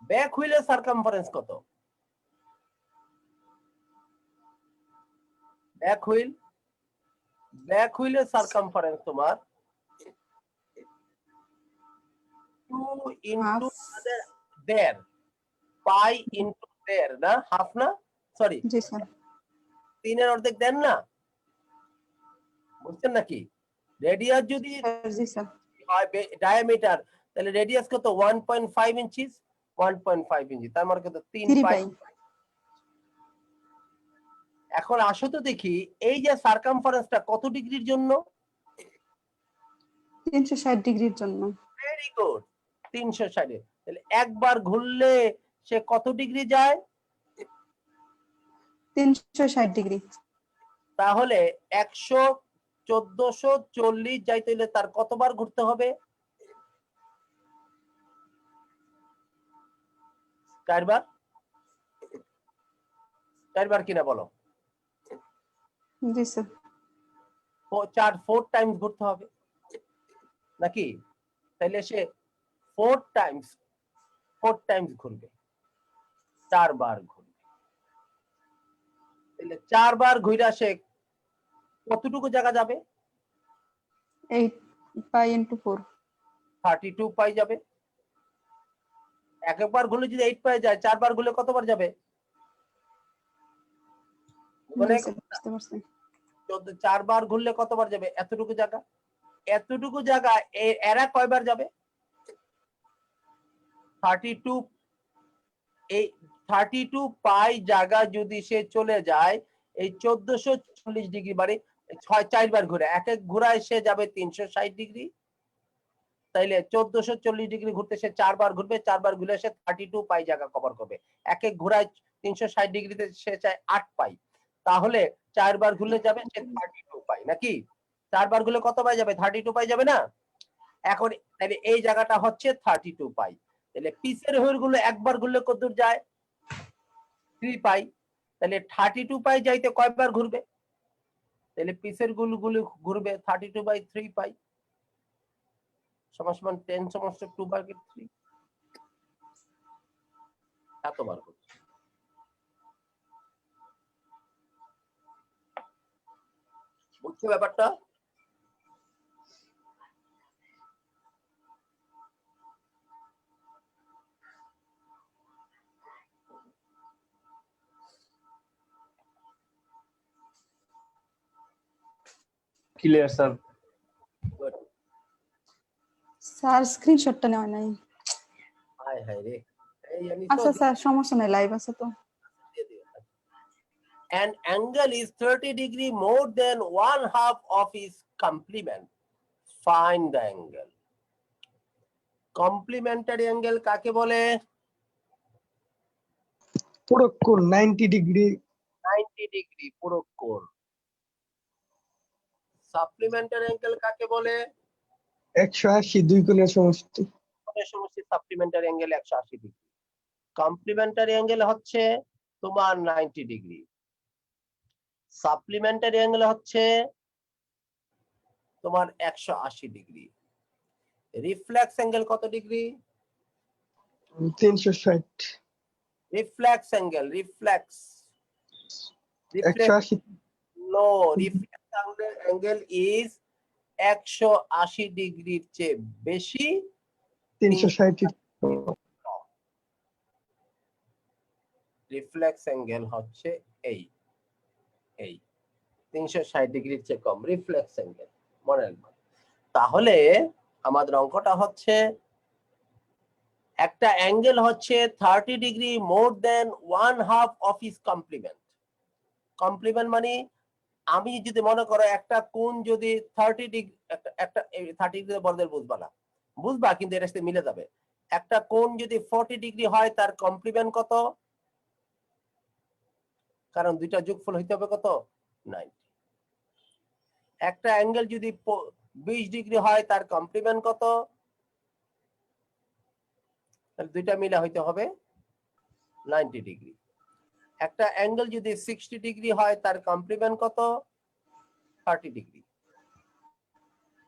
ব্যাক হুইলের সারকামফারেন্স কত? ব্যাক হুইলের সারকামফারেন্স তোমার 2 ইনটু হাফ। দেড়, পাই ইনটু দেড়, না হাফ, না সরি, জি স্যার। 3 এর অর্ধেক দেন না, বুঝছেন নাকি? রেডিয়াস যদি জি স্যার। ডায়ামিটার, তাহলে রেডিয়াস কত? 1.5 ইঞ্চি, 1.5 ইঞ্চি, তার মানে কত? 3 3 পাই। পাই। এখন আসো তো দেখি, এই যে সারকামফারেন্সটা কত ডিগ্রির জন্য? 360 ডিগ্রির জন্য। Very good, 360। তাহলে একবার ঘুরলে সে কত ডিগ্রি যায়? 360 ডিগ্রি। তাহলে 1440 যাইতে হলে তার কতবার ঘুরতে হবে? 4 বার। 4 বার কিনা বলো? জি স্যার। 4 টাইমস ঘুরতে হবে নাকি? তাহলে সে 4 টাইমস ঘুরবে, 4 বার ঘুরবে। তাহলে 4 বার ঘুরে আসে কতটুকু জায়গা যাবে? 8 পাই ইনটু 4 32 পাই যাবে। একবার ঘুরলে যদি 8 পাই যায়, 4 বার ঘুরলে কতবার যাবে? মানে বুঝতে পারছি। 4 বার ঘুরলে কতবার যাবে? এতটুকু জায়গা। এতটুকু জায়গা এরা কয়বার যাবে? 32 এই 32 পাই জায়গা যদি সে চলে যায়, এই 1440 ডিগ্রি মানে 4 বার ঘুরে, এক ঘোরায় সে যাবে 360 ডিগ্রি। তাইলে 1440 ডিগ্রি ঘুরতে সে 4 বার ঘুরবে, 4 বার ঘুরে সে 32 পাই জায়গা কভার করবে। এক ঘোরায় 360 ডিগ্রিতে সে চায় 8 পাই। তাহলে 4 বার ঘুরলে যাবে সে 32 পাই নাকি? 4 বার ঘুরলে কত পাই যাবে? 32 পাই যাবে না? এখন তাহলে এই জায়গাটা হচ্ছে 32 পাই। তাহলে পিসের হোলগুলো একবার ঘুরলে কতদূর যায়? 3 পাই। তাহলে 32 পাই যাইতে কয়বার ঘুরবে? তাহলে পিসের গুলো ঘুরবে 32/3 পাই সমান 10⁻²/3 এতবার ঘুরবে। বুঝছো ব্যাপারটা? Clear sir. Good. স্যার স্ক্রিনশটটা নেওয়া নাই। হায় হায় রে, এই আমি তো আচ্ছা স্যার সমস্যা নাই, লাইভ আছে তো। দিয়ে দিও। An angle is 30 degree more than 1/2 of its complement. Find the angle. Complementary angle কাকে বলে? পুরো কোণ 90 ডিগ্রি। 90 ডিগ্রি পুরো কোণ। সাপ্লিমেন্টারি অ্যাঙ্গেল কাকে বলে? 180 দুই কোণের সমষ্টি। কোণের সমষ্টি supplementary angle 180 degree. Complementary angle হচ্ছে তোমার 90 ডিগ্রি। সাপ্লিমেন্টারি অ্যাঙ্গেল হচ্ছে তোমার 180 ডিগ্রি। রিফ্লেক্স অ্যাঙ্গেল কত degree? 360। Reflex angle, reflex 180। No, reflex angle is 180 ডিগ্রির চেয়ে বেশি 360। রিফ্লেক্স অ্যাঙ্গেল হচ্ছে এই 360 ডিগ্রির চেয়ে কম রিফ্লেক্স অ্যাঙ্গেল, মনে রাখবেন। তাহলে আমাদের অঙ্কটা হচ্ছে একটা অ্যাঙ্গেল হচ্ছে 30 degree more than 1/2 of its complement. Complement মানে আমি যদি মনে করো একটা কোণ যদি 30 ডিগ্রি, একটা 30 ডিগ্রি বড়দের বুঝবা না, বুঝবা কিন্তু এর সাথে মিলে যাবে। একটা কোণ যদি 40 ডিগ্রি হয় তার কমপ্লিমেন্ট কত? কারণ দুইটা যোগফল হইতে হবে কত? 90। একটা অ্যাঙ্গেল যদি 20 ডিগ্রি হয় তার কমপ্লিমেন্ট কত? তাহলে দুইটা মিলে হইতে হবে 90 ডিগ্রি। একটা অ্যাঙ্গেল যদি 60 ডিগ্রি হয় তার কমপ্লিমেন্ট কত? 30 ডিগ্রি।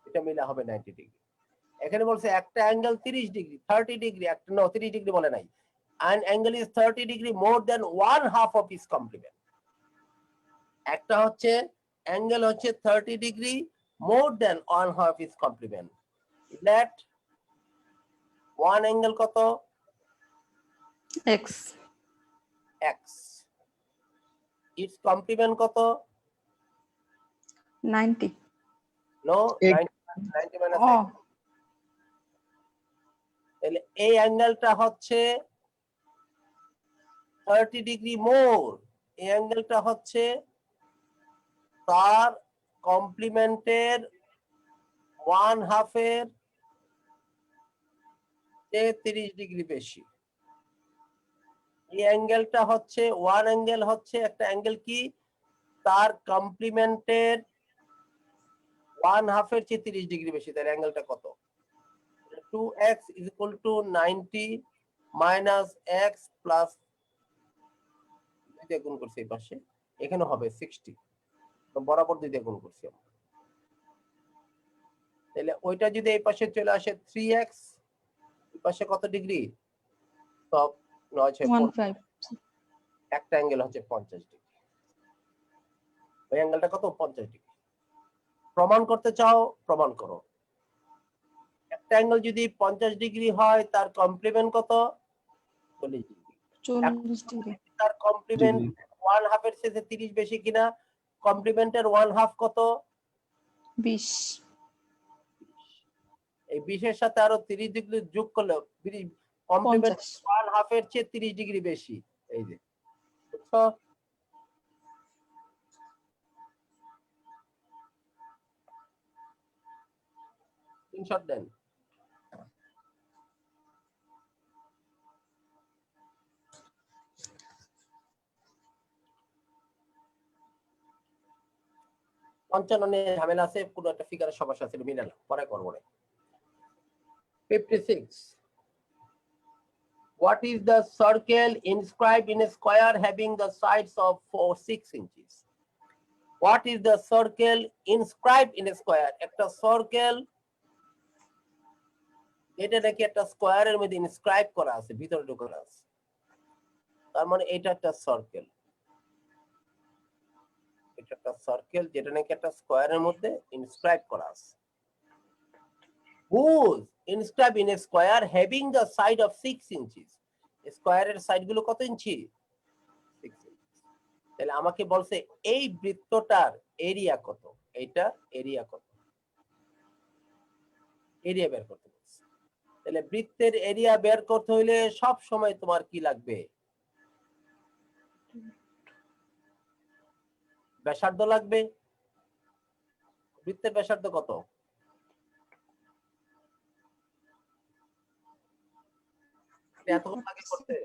এটা মিলে হবে 90 ডিগ্রি। এখানে বলছে একটা অ্যাঙ্গেল 30 ডিগ্রি, 30 ডিগ্রি, একটা নো 30 ডিগ্রি বলে নাই। an angle is 30 degree more than 1/2 of its complement. একটা হচ্ছে অ্যাঙ্গেল হচ্ছে 30 degree more than 1/2 its complement. Let one angle কত? x x. Its complement কত? 90 No, X. 90 minus ও x. তাহলে এই অ্যাঙ্গেলটা হচ্ছে 30 ডিগ্রি মোর, এই অ্যাঙ্গেলটা হচ্ছে তার কমপ্লিমেন্টের 1/2 এর চেয়ে 30 ডিগ্রি বেশি। এই অ্যাঙ্গেলটা হচ্ছে ওয়ান অ্যাঙ্গেল হচ্ছে একটা অ্যাঙ্গেল কি তার কমপ্লিমেন্টের 1/2 এর চেয়ে 30 ডিগ্রি বেশি, তার অ্যাঙ্গেলটা কত? 2x is equal to 90 minus x plus দিয়ে গুণ করছি এই পাশে, এখানে হবে 60, তো বরাবর দিয়ে গুণ করছি আমরা। তাহলে ওইটা যদি এই পাশে চলে আসে 3x পাশে কত ডিগ্রি? সব 9 একটা অ্যাঙ্গেল হচ্ছে 50 ডিগ্রি। ওই অ্যাঙ্গেলটা কত? 50 ডিগ্রি। প্রমাণ করতে চাও, প্রমাণ করো। একটা অ্যাঙ্গেল যদি 50 ডিগ্রি হয় তার কমপ্লিমেন্ট কত? 40 ডিগ্রি। 40 ডিগ্রি। তার কমপ্লিমেন্ট 1/2 এর চেয়ে 30 বেশি কিনা? কমপ্লিমেন্টের 1/2 কত? 20। এই 20 এর সাথে আরো 30 ডিগ্রি যোগ করলে কমপ্লিমেন্ট 50। 1/2 এর চেয়ে 30 ডিগ্রি বেশি। এই যে বুঝছো? স্ক্রিনশট দেন। পঞ্চান্ন নিয়ে ঝামেলা আছে, কোনো একটা ফিগারের সমস্যা ছিল, মিলাল পরে করবো না। 56. What is the circle inscribed in a square having the sides of 6 inches? What is the circle inscribed in a square? একটা সার্কেল এটা নাকি একটা স্কয়ারের মধ্যে ইনস্ক্রাইব করা আছে, ভিতরে ঢোকানো আছে। তার মানে এটা একটা সার্কেল। এটা একটা সার্কেল যেটা নাকি একটা স্কয়ারের মধ্যে ইনস্ক্রাইব করা আছে। Whose inscribed in a square having the side of 6 inches? স্কয়ারের side গুলো কত ইঞ্চি? 6 ইঞ্চি। তাহলে আমাকে বলছে এই বৃত্তটার এরিয়া কত? এইটা এরিয়া কত? এরিয়া বের করতে বলছে। তাহলে বৃত্তের এরিয়া বের করতে হইলে সব সময় তোমার কি লাগবে? ব্যাসার্ধ লাগবে। বৃত্তের ব্যাসার্ধ কত? এতক্ষণ লাগে করতে?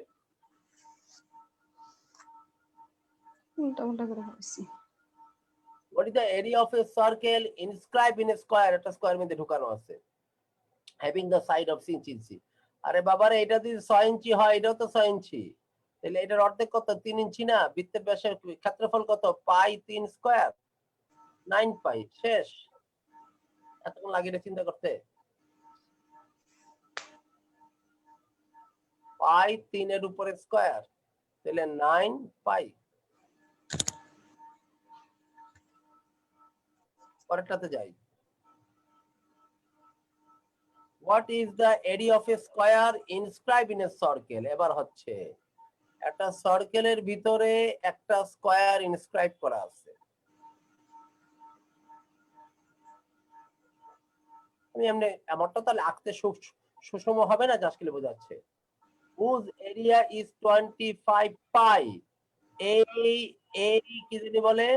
উল্টা করে বলছি। What is the area of a circle inscribed in a square? একটা স্কয়ার মধ্যে ঢোকানো আছে। Having the side of 6 ইঞ্চি। আরে বাবারে এটা যদি 6 ইঞ্চি হয়, এটাও তো 6 ইঞ্চি। তাহলে এটার অর্ধেক কত? 3 ইঞ্চি না? বৃত্তের ব্যাসের ক্ষেত্রফল কত? পাই 3 স্কয়ার 9 পাই। শেষ। এতক্ষণ লাগে এটা চিন্তা করতে? পাই 3 এর উপরে স্কয়ার, তাহলে 9 পাই। পরেরটাতে যাই। What is the area of a square inscribed in a circle? এবার হচ্ছে একটা সার্কেলের ভিতরে একটা স্কয়ার ইনস্ক্রাইব করা আছে। আমি এমনি এমনটা তাহলে আঁকতে সুষম হবে না, জাস্ট বোঝাচ্ছে। Whose area is 25 pi? এই কি জানি বলে?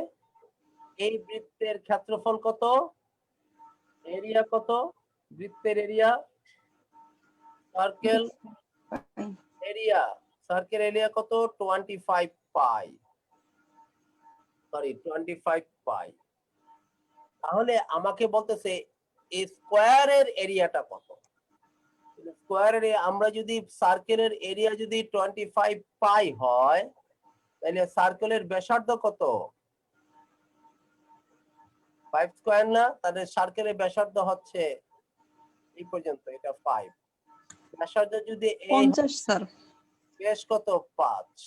এই বৃত্তের ক্ষেত্রফল কত? এরিয়া কত? বৃত্তের area circle area circle area কত? 25 পাই। সরি 25 পাই। তাহলে আমাকে বলতেছে এই স্কয়ারের এরিয়াটা কত? স্কয়ারের আমরা যদি সার্কেলের এরিয়া যদি 25 পাই হয়, তাহলে সার্কেলের ব্যাসার্ধ কত? 5 স্কয়ার না? তাহলে সার্কেলের ব্যাসার্ধ হচ্ছে এই পর্যন্ত, এটা 5। ব্যাসার্ধ যদি 50 স্যার। বেশ কত? 5।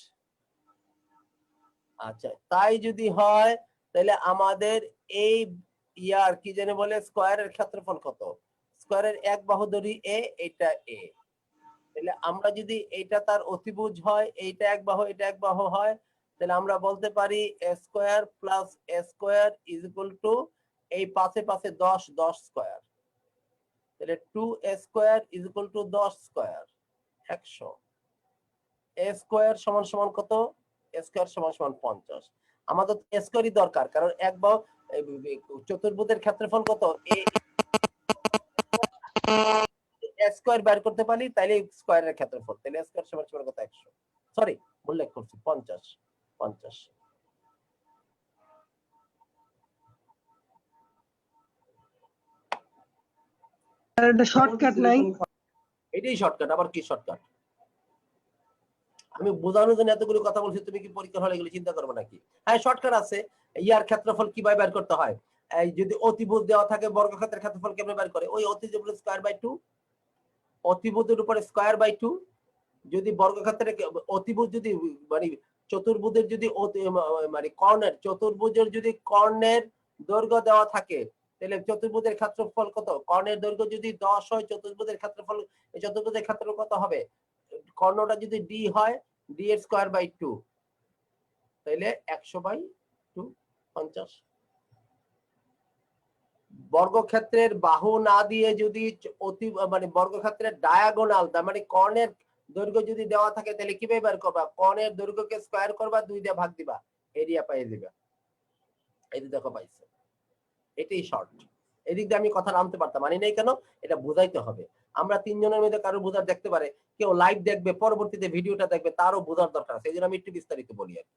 আচ্ছা, তাই যদি হয় তাহলে আমাদের এই ইয়ার কি জানি বলে স্কয়ারের ক্ষেত্রফল কত? স্কয়ারের এক বাহু ধরি এ, এটা এ। তাহলে আমরা যদি এইটা তার অতিভুজ হয়, এইটা এক বাহু, এটা এক বাহু হয়, তাহলে আমরা বলতে পারি a square plus a square is equal two এই পাশে পাশে 10 10 স্কয়ার। তাহলে 2a square is equal two 10 square 100। a square সমান সমান কত? a স্কয়ার সমান সমান 50। আমাদের a স্কয়ারই দরকার, কারণ এক বাহু চতুর্ভুজের ক্ষেত্রফল কত? a স্কয়ার বের করতে পারি, তাইলে স্কয়ারের ক্ষেত্রফল, তাহলে a স্কয়ার সমান সমান কত? 100। সরি, উল্লেখ করছি 50 50। আর এটা শর্টকাট নাই? এটাই শর্টকাট। আবার কি শর্টকাট? আমি বোঝানোর জন্য এতগুলো কথা বলছি, তুমি কি পরীক্ষা হলে এগুলো চিন্তা করবে নাকি? হ্যাঁ, শর্টকাট আছে। ইয়ার ক্ষেত্রফল কিভাবে বের করতে হয়? এই যদি অতিভুজ দেওয়া থাকে, বর্গক্ষেত্রের ক্ষেত্রফল কেমনে বের করে? ওই অতিভুজ স্কয়ার বাই 2। অতিভুজের উপরে স্কয়ার বাই 2, যদি বর্গক্ষেত্রে অতিভুজ যদি মানে চতুর্ভুজের যদি মানে কর্ণের চতুর্ভুজের যদি কর্ণের দৈর্ঘ্য দেওয়া থাকে, তাহলে চতুর্ভুজের ক্ষেত্রফল কত? কর্ণের দৈর্ঘ্য যদি 10 হয়, চতুর্ভুজের ক্ষেত্রফল চতুর্ভুজের ক্ষেত্রফল কত হবে? কর্ণটা যদি d হয়, d এর স্কয়ার বাই 2, তাহলে 100 বাই 2 50। বর্গক্ষেত্রের বাহু না দিয়ে যদি মানে বর্গক্ষেত্রের ডায়াগোনাল, তার মানে কর্ণের দৈর্ঘ্য যদি দেওয়া থাকে, তাহলে কিভাবে বের করবা? কর্ণের দৈর্ঘ্যকে স্কয়ার করবা, 2 দিয়ে ভাগ দিবা, এরিয়া পেয়ে যাবে। এই যে দেখো পাইছে, এটাই শর্ট। এদিক দিয়ে আমি কথা নামতে পারতাম, মানি নাই কেন? এটা বোঝাইতে হবে। আমরা তিনজনের মধ্যে কারো বোঝার দেখতে পারে, কেউ লাইভ দেখবে, পরবর্তীতে ভিডিওটা দেখবে, তারও বোঝার দরকার আছে। এই জন্য আমি একটু বিস্তারিত বলি আর কি।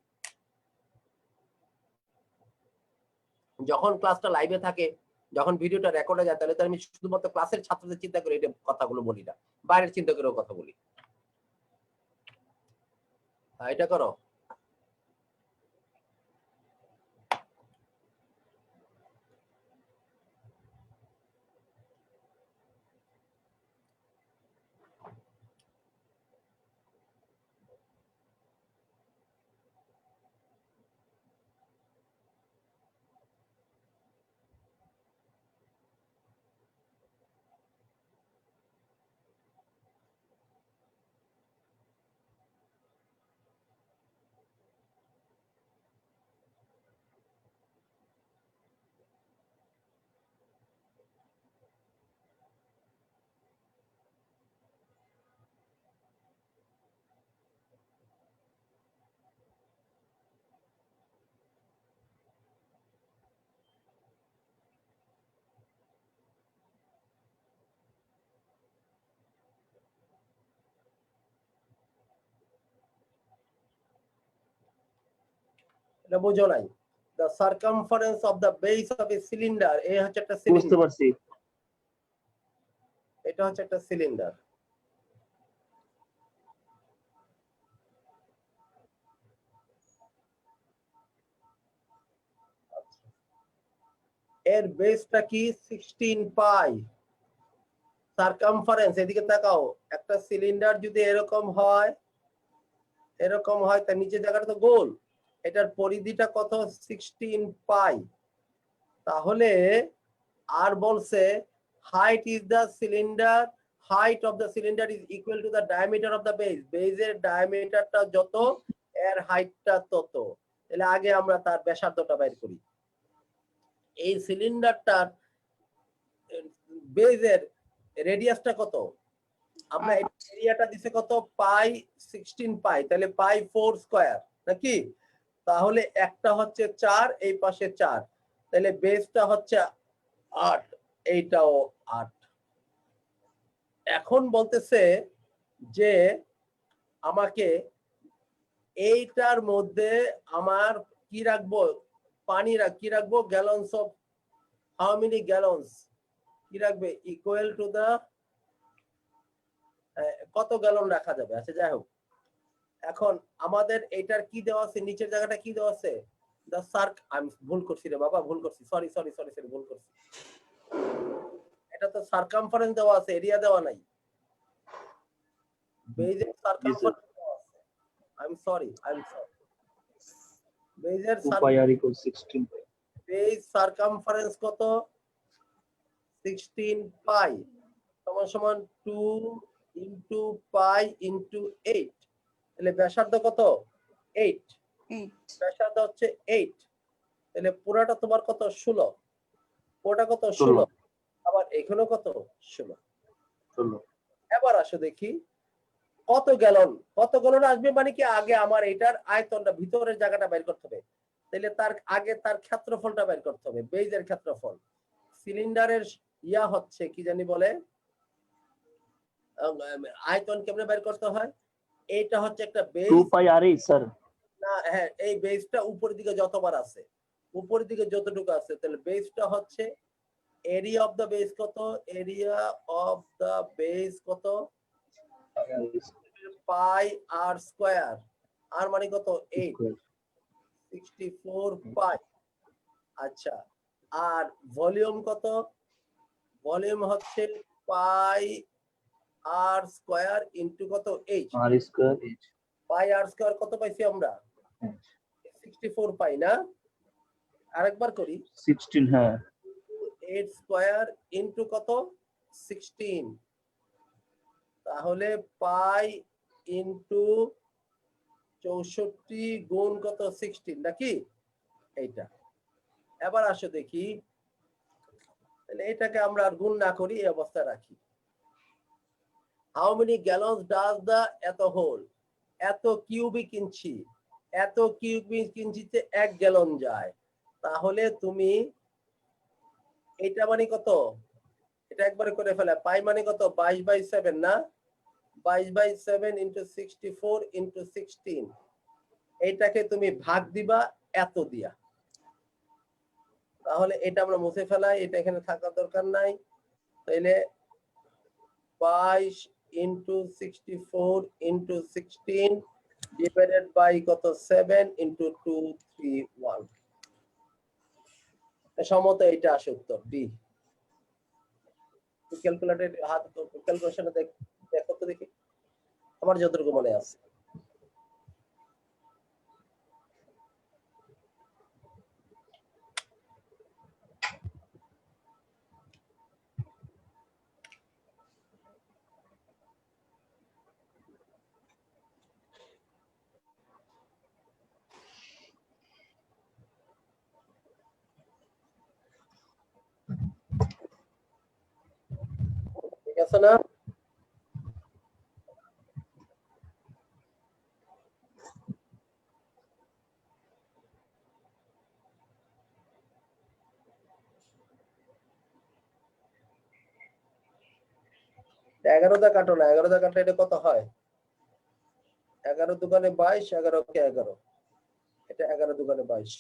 যখন ক্লাসটা লাইভে থাকে, যখন ভিডিওটা রেকর্ড হয়ে যায়, তাহলে তো আমি শুধুমাত্র ক্লাসের ছাত্রদের চিন্তা করে এটা কথাগুলো বলি না, বাইরের চিন্তা করেও কথা বলি। এটা করো। এটা বুঝো নাই? The circumference of the base of a cylinder, এই হচ্ছে একটা বুঝতে সিলিন্ডার, পারছি। এটা হচ্ছে একটা সিলিন্ডার। এর বেসটা কি? 16 পাই। সারকামফারেন্স, এদিকে তাকাও, একটা সিলিন্ডার যদি এরকম হয়, এরকম হয়, তার নিচে জায়গাটা তো গোল, এটার পরিধিটা কত? 16 পাই। তাহলে আর বলছে height is the cylinder, height of the cylinder is equal to the diameter of the base, বেজের ডায়ামিটারটা যত, এর হাইটটা তত। তাহলে আগে আমরা তার ব্যাসার্ধটা বের করি। এই সিলিন্ডারটার বেজের রেডিয়াসটা কত? আমরা এরিয়াটা দিছে কত? পাই 16 পাই, তাহলে পাই 4 স্কয়ার নাকি? তাহলে একটা হচ্ছে 4, এই পাশে 4, তাহলে বেসটা হচ্ছে 8, এইটাও 8। এখন বলতেছে যে আমাকে এইটার মধ্যে আমার কি রাখবো? পানি কি রাখবো? গ্যালনস অফ, হাউ মেনি গ্যালনস কি রাখবে? ইকুয়াল টু দা, কত গ্যালন রাখা যাবে? আচ্ছা যাই হোক, এখন আমাদের এটার কি দেওয়া আছে? নিচের জায়গাটা কি দেওয়া আছে? দা সার্ক, আমি ভুল করছি রে বাবা, ভুল করছি, সরি সরি সরি সরি, ভুল করছি। এটা তো সারকামফারেন্স দেওয়া আছে, এরিয়া দেওয়া নাই। বেজের সারকামফারেন্স দেওয়া আছে। I am sorry. বেজের 2 pi r equal 16 pi. Base circumference কত? 16 পাই সমান সমান 2 ইনটু পাই ইনটু 8, তাহলে ব্যাসার্ধ কত? 8। ব্যাসার্ধ হচ্ছে 8, তাহলে পুরাটা তোমার কত? 16। পুরোটা কত? 16। আবার এখানেও কত? 16। এবার আসো দেখি কত গ্যালন, কত গ্যালন আসবে, মানে কি আগে আমার এটার আয়তনটা, ভিতরের জায়গাটা বের করতে হবে, তাহলে তার আগে তার ক্ষেত্রফলটা বের করতে হবে, বেজের ক্ষেত্রফল। সিলিন্ডারের ইয়া হচ্ছে কি জানি বলে, আয়তন কেমনে বের করতে হয়? এইটা হচ্ছে একটা বেজ, 2 পাই আর স্যার না হ্যাঁ, এই বেজটা উপরের দিকে যতবার আছে, উপরের দিকে যতটুকু আছে, তাহলে বেজটা হচ্ছে এরিয়া অফ দা বেস কত? এরিয়া অফ দা বেস কত? পাই আর স্কয়ার, আর মানে কত? 8, 64 পাই। আচ্ছা, আর ভলিউম কত? ভলিউম হচ্ছে পাই আর স্কয়ার ইনটু কত এইচ, আর স্কয়ার এইচ পাই আর স্কয়ার কত পাইছি আমরা 64 পাই না, আরেকবার করি 16 হ্যাঁ 8 স্কয়ার ইনটু কত 16, তাহলে পাই ইনটু 64 গুণ কত 16 নাকি এইটা। এবার আসো দেখি, তাহলে এটাকে আমরা আর গুণ না করি এই অবস্থায় রাখি। হাউ মেনি গ্যালনস ডাজ দা এত হোল, এত কিউবিক ইঞ্চি, এত কিউবিক ইঞ্চিতে 1 গ্যালন যায়, তাহলে তুমি এটা মানে কত, এটা একবারে করে ফেলে, পাই মানে কত 22/7 না, 22/7 ইন্টু 64 ইন্টু 16, এইটাকে তুমি ভাগ দিবা এত দিয়া, তাহলে এটা আমরা মুছে ফেলাই, এটা এখানে থাকার দরকার নাই। তাইলে 22 ইন্টু 64 ইন্টু 16 ডিভাইডেড বাই কত 7 ইন্টু 231, সম্মত এটা আসে উত্তর ডি। ক্যালকুলেটর হাত ক্যালকুলেশনে দেখো তো দেখি, আমার যতটুকু মনে আছে। ঠিক আছে না? এগারোটা কাটো না, 11টা কাটলে এটা কত হয়, 11 দোকানে 22, 11 কে 11, এটা 11 দোকানে 22।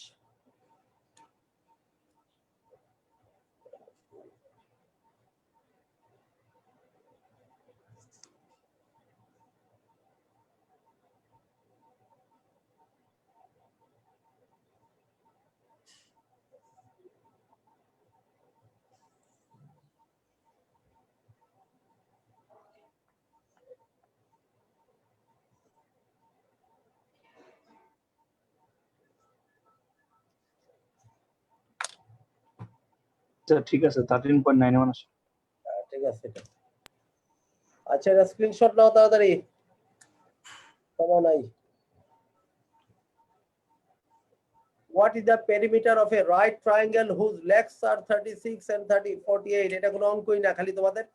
আচ্ছা ঠিক আছে 13.91 আসে। ঠিক আছে এটা। আচ্ছা এটা স্ক্রিনশট নাও তাড়াতাড়ি, সময় নাই। What is the perimeter of a right triangle whose legs are 36 and 48? এটা কোনো অঙ্কই না, খালি তোমাদের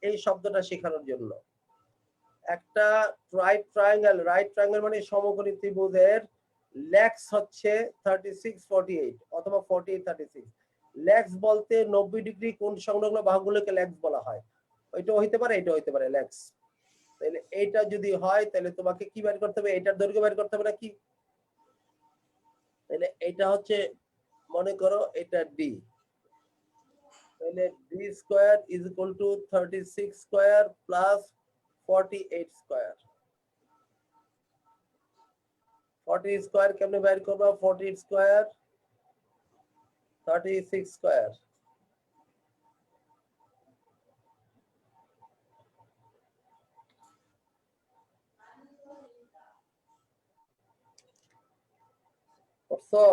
এই শব্দটা শেখানোর জন্য। একটা রাইট ট্রায়াঙ্গেল মানে সমকোণী ত্রিভুজের লেগস হচ্ছে 36 48 অথবা 48 36। লেগস বলতে 90 ডিগ্রি কোণ সংলগ্ন বাহুগুলোকে লেগস বলা হয়, ওইটা হইতে পারে এটা হইতে পারে লেগস। তাহলে এইটা যদি হয় তাহলে তোমাকে কি বের করতে হবে, এটার দৈর্ঘ্য বের করতে হবে নাকি, তাহলে এটা হচ্ছে মনে করো এটা ডি, তাহলে D square is equal two 36 square plus 48 square. 40 square কেমনে বের করবা, 48 স্কয়ার 36 স্কয়ার, করছো?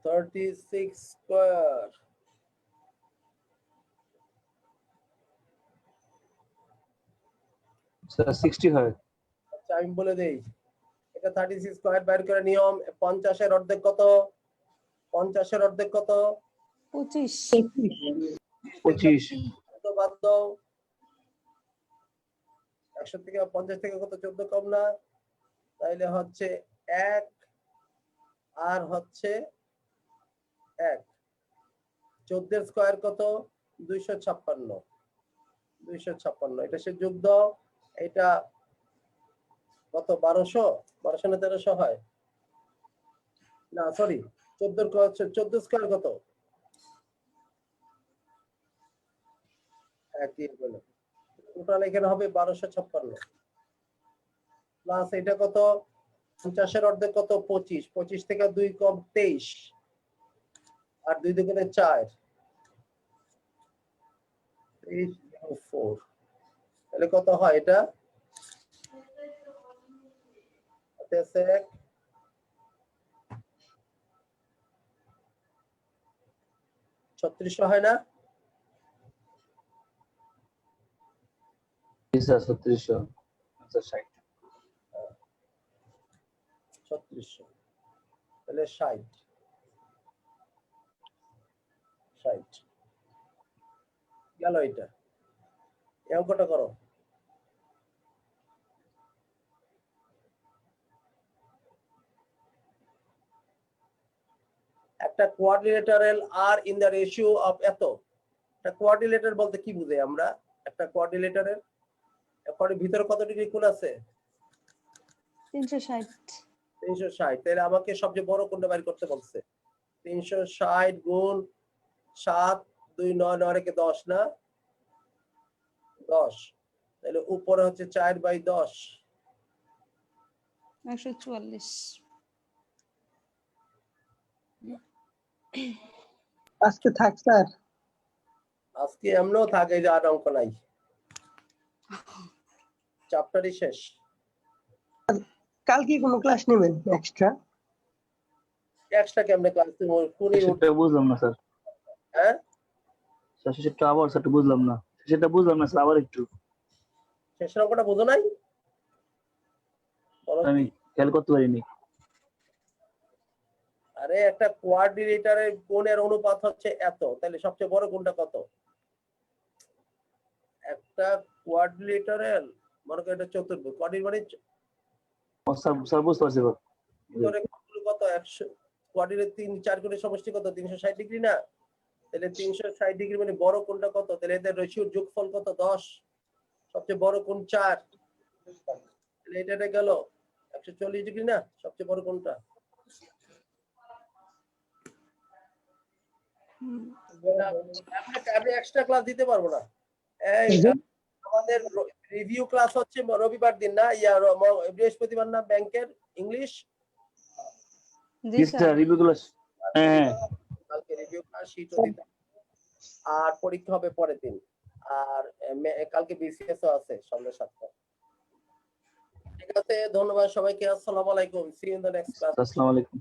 $36 স্কয়ার 60 হয়। আচ্ছা আমি বলে দেই, এটা 36 স্কয়ার বের করে নিয়ম 50 এর অর্ধেক কত, 50 এর অর্ধেক কত 25 25 কত বাদ দাও, 100 থেকে 50 থেকে কত 14 কম না, তাইলে হচ্ছে 1 আর হচ্ছে 1, 14 স্কয়ার কত 256, 256 এটা সে যোগ দাও, এটা কত 1200, 1200 না 1300 হয় না, সরি 14 স্কয়ার কত, একই হলো, টোটাল এখানে হবে 1256 প্লাস এটা কত 50 এর অর্ধেক কত 25, 25 থেকে 2 কম 23, আর 2 দুগুণে 4 4 তাহলে কত হয় এটা? আছে 3600 হয় না? জি স্যার 3600 আচ্ছা 60 3600 তাহলে 60 গেল এটা। এই অঙ্কটা করো। একটা কোয়াড্রিলেটারাল আর ইন দ্য রেশিও অফ এত। একটা কোয়াড্রিলেটার বলতে কি বুঝে আমরা? একটা কোয়াড্রিলেটারের ভিতরে কত ডিগ্রি কোণ আছে? 360 360। তাহলে আমাকে সবচেয়ে বড় কোণটা বের করতে বলছে। 360 গুণ 7 2 9 9 রেখে 10 না? 10। তাহলে উপরে হচ্ছে 4/10। 144 আজকে থাক স্যার। আজকে এমনও থাকে যে আর অঙ্ক নাই, চ্যাপ্টারই শেষ। কালকে কোনো ক্লাস নেবেন এক্সট্রা? এক্সট্রা কেমনে ক্লাস তুমি কোনি? সেটা বুঝলাম না স্যার। হ্যাঁ স্যার সেটা আবার সেটা বুঝলাম না, সেটা বুঝলাম না স্যার, আবার একটু শেষ অঙ্কটা বোঝো নাই? বলো আমি কি? খেয়াল করতে পারিনি। আরে একটা কোয়াড্রিলেটারের কোণের অনুপাত হচ্ছে এত, তাহলে সবচেয়ে বড় কোণটা কত? একটা কোয়াড্রিলেটারের মনে করো এটা চতুর্ভুজ, কোয়াড্রি মানে ও স্যার স্যার বুঝতে পারছি এবার। ভিতরে কোণগুলো কত? 100। কোয়াড্রিলের 3 4 কোণের সমষ্টি কত? 360 ডিগ্রি না? তাহলে 360 ডিগ্রি মানে বড় কোণটা কত? তাহলে এদের রেশিওর যোগফল কত? 10। সবচেয়ে বড় কোণ 4। তাহলে এটা গেল 140 ডিগ্রি না? সবচেয়ে বড় কোণটা। আমি এক্সট্রা ক্লাস দিতে পারবো না। এই আমাদের রিভিউ ক্লাস হচ্ছে রবিবার দিন না? বৃহস্পতিবার না? ব্যাংকের ইংলিশ। জি জি স্যার স্যার রিভিউ ক্লাস। হ্যাঁ কালকে রিভিউ ক্লাস শীটও দিতে, আর পরীক্ষা হবে পরের দিন। আর কালকে বিসিএস ও আছে সন্ধ্যা 7টা। ঠিক আছে, ধন্যবাদ সবাইকে। আসসালামু আলাইকুম। See you in the next class. আসসালামু আলাইকুম।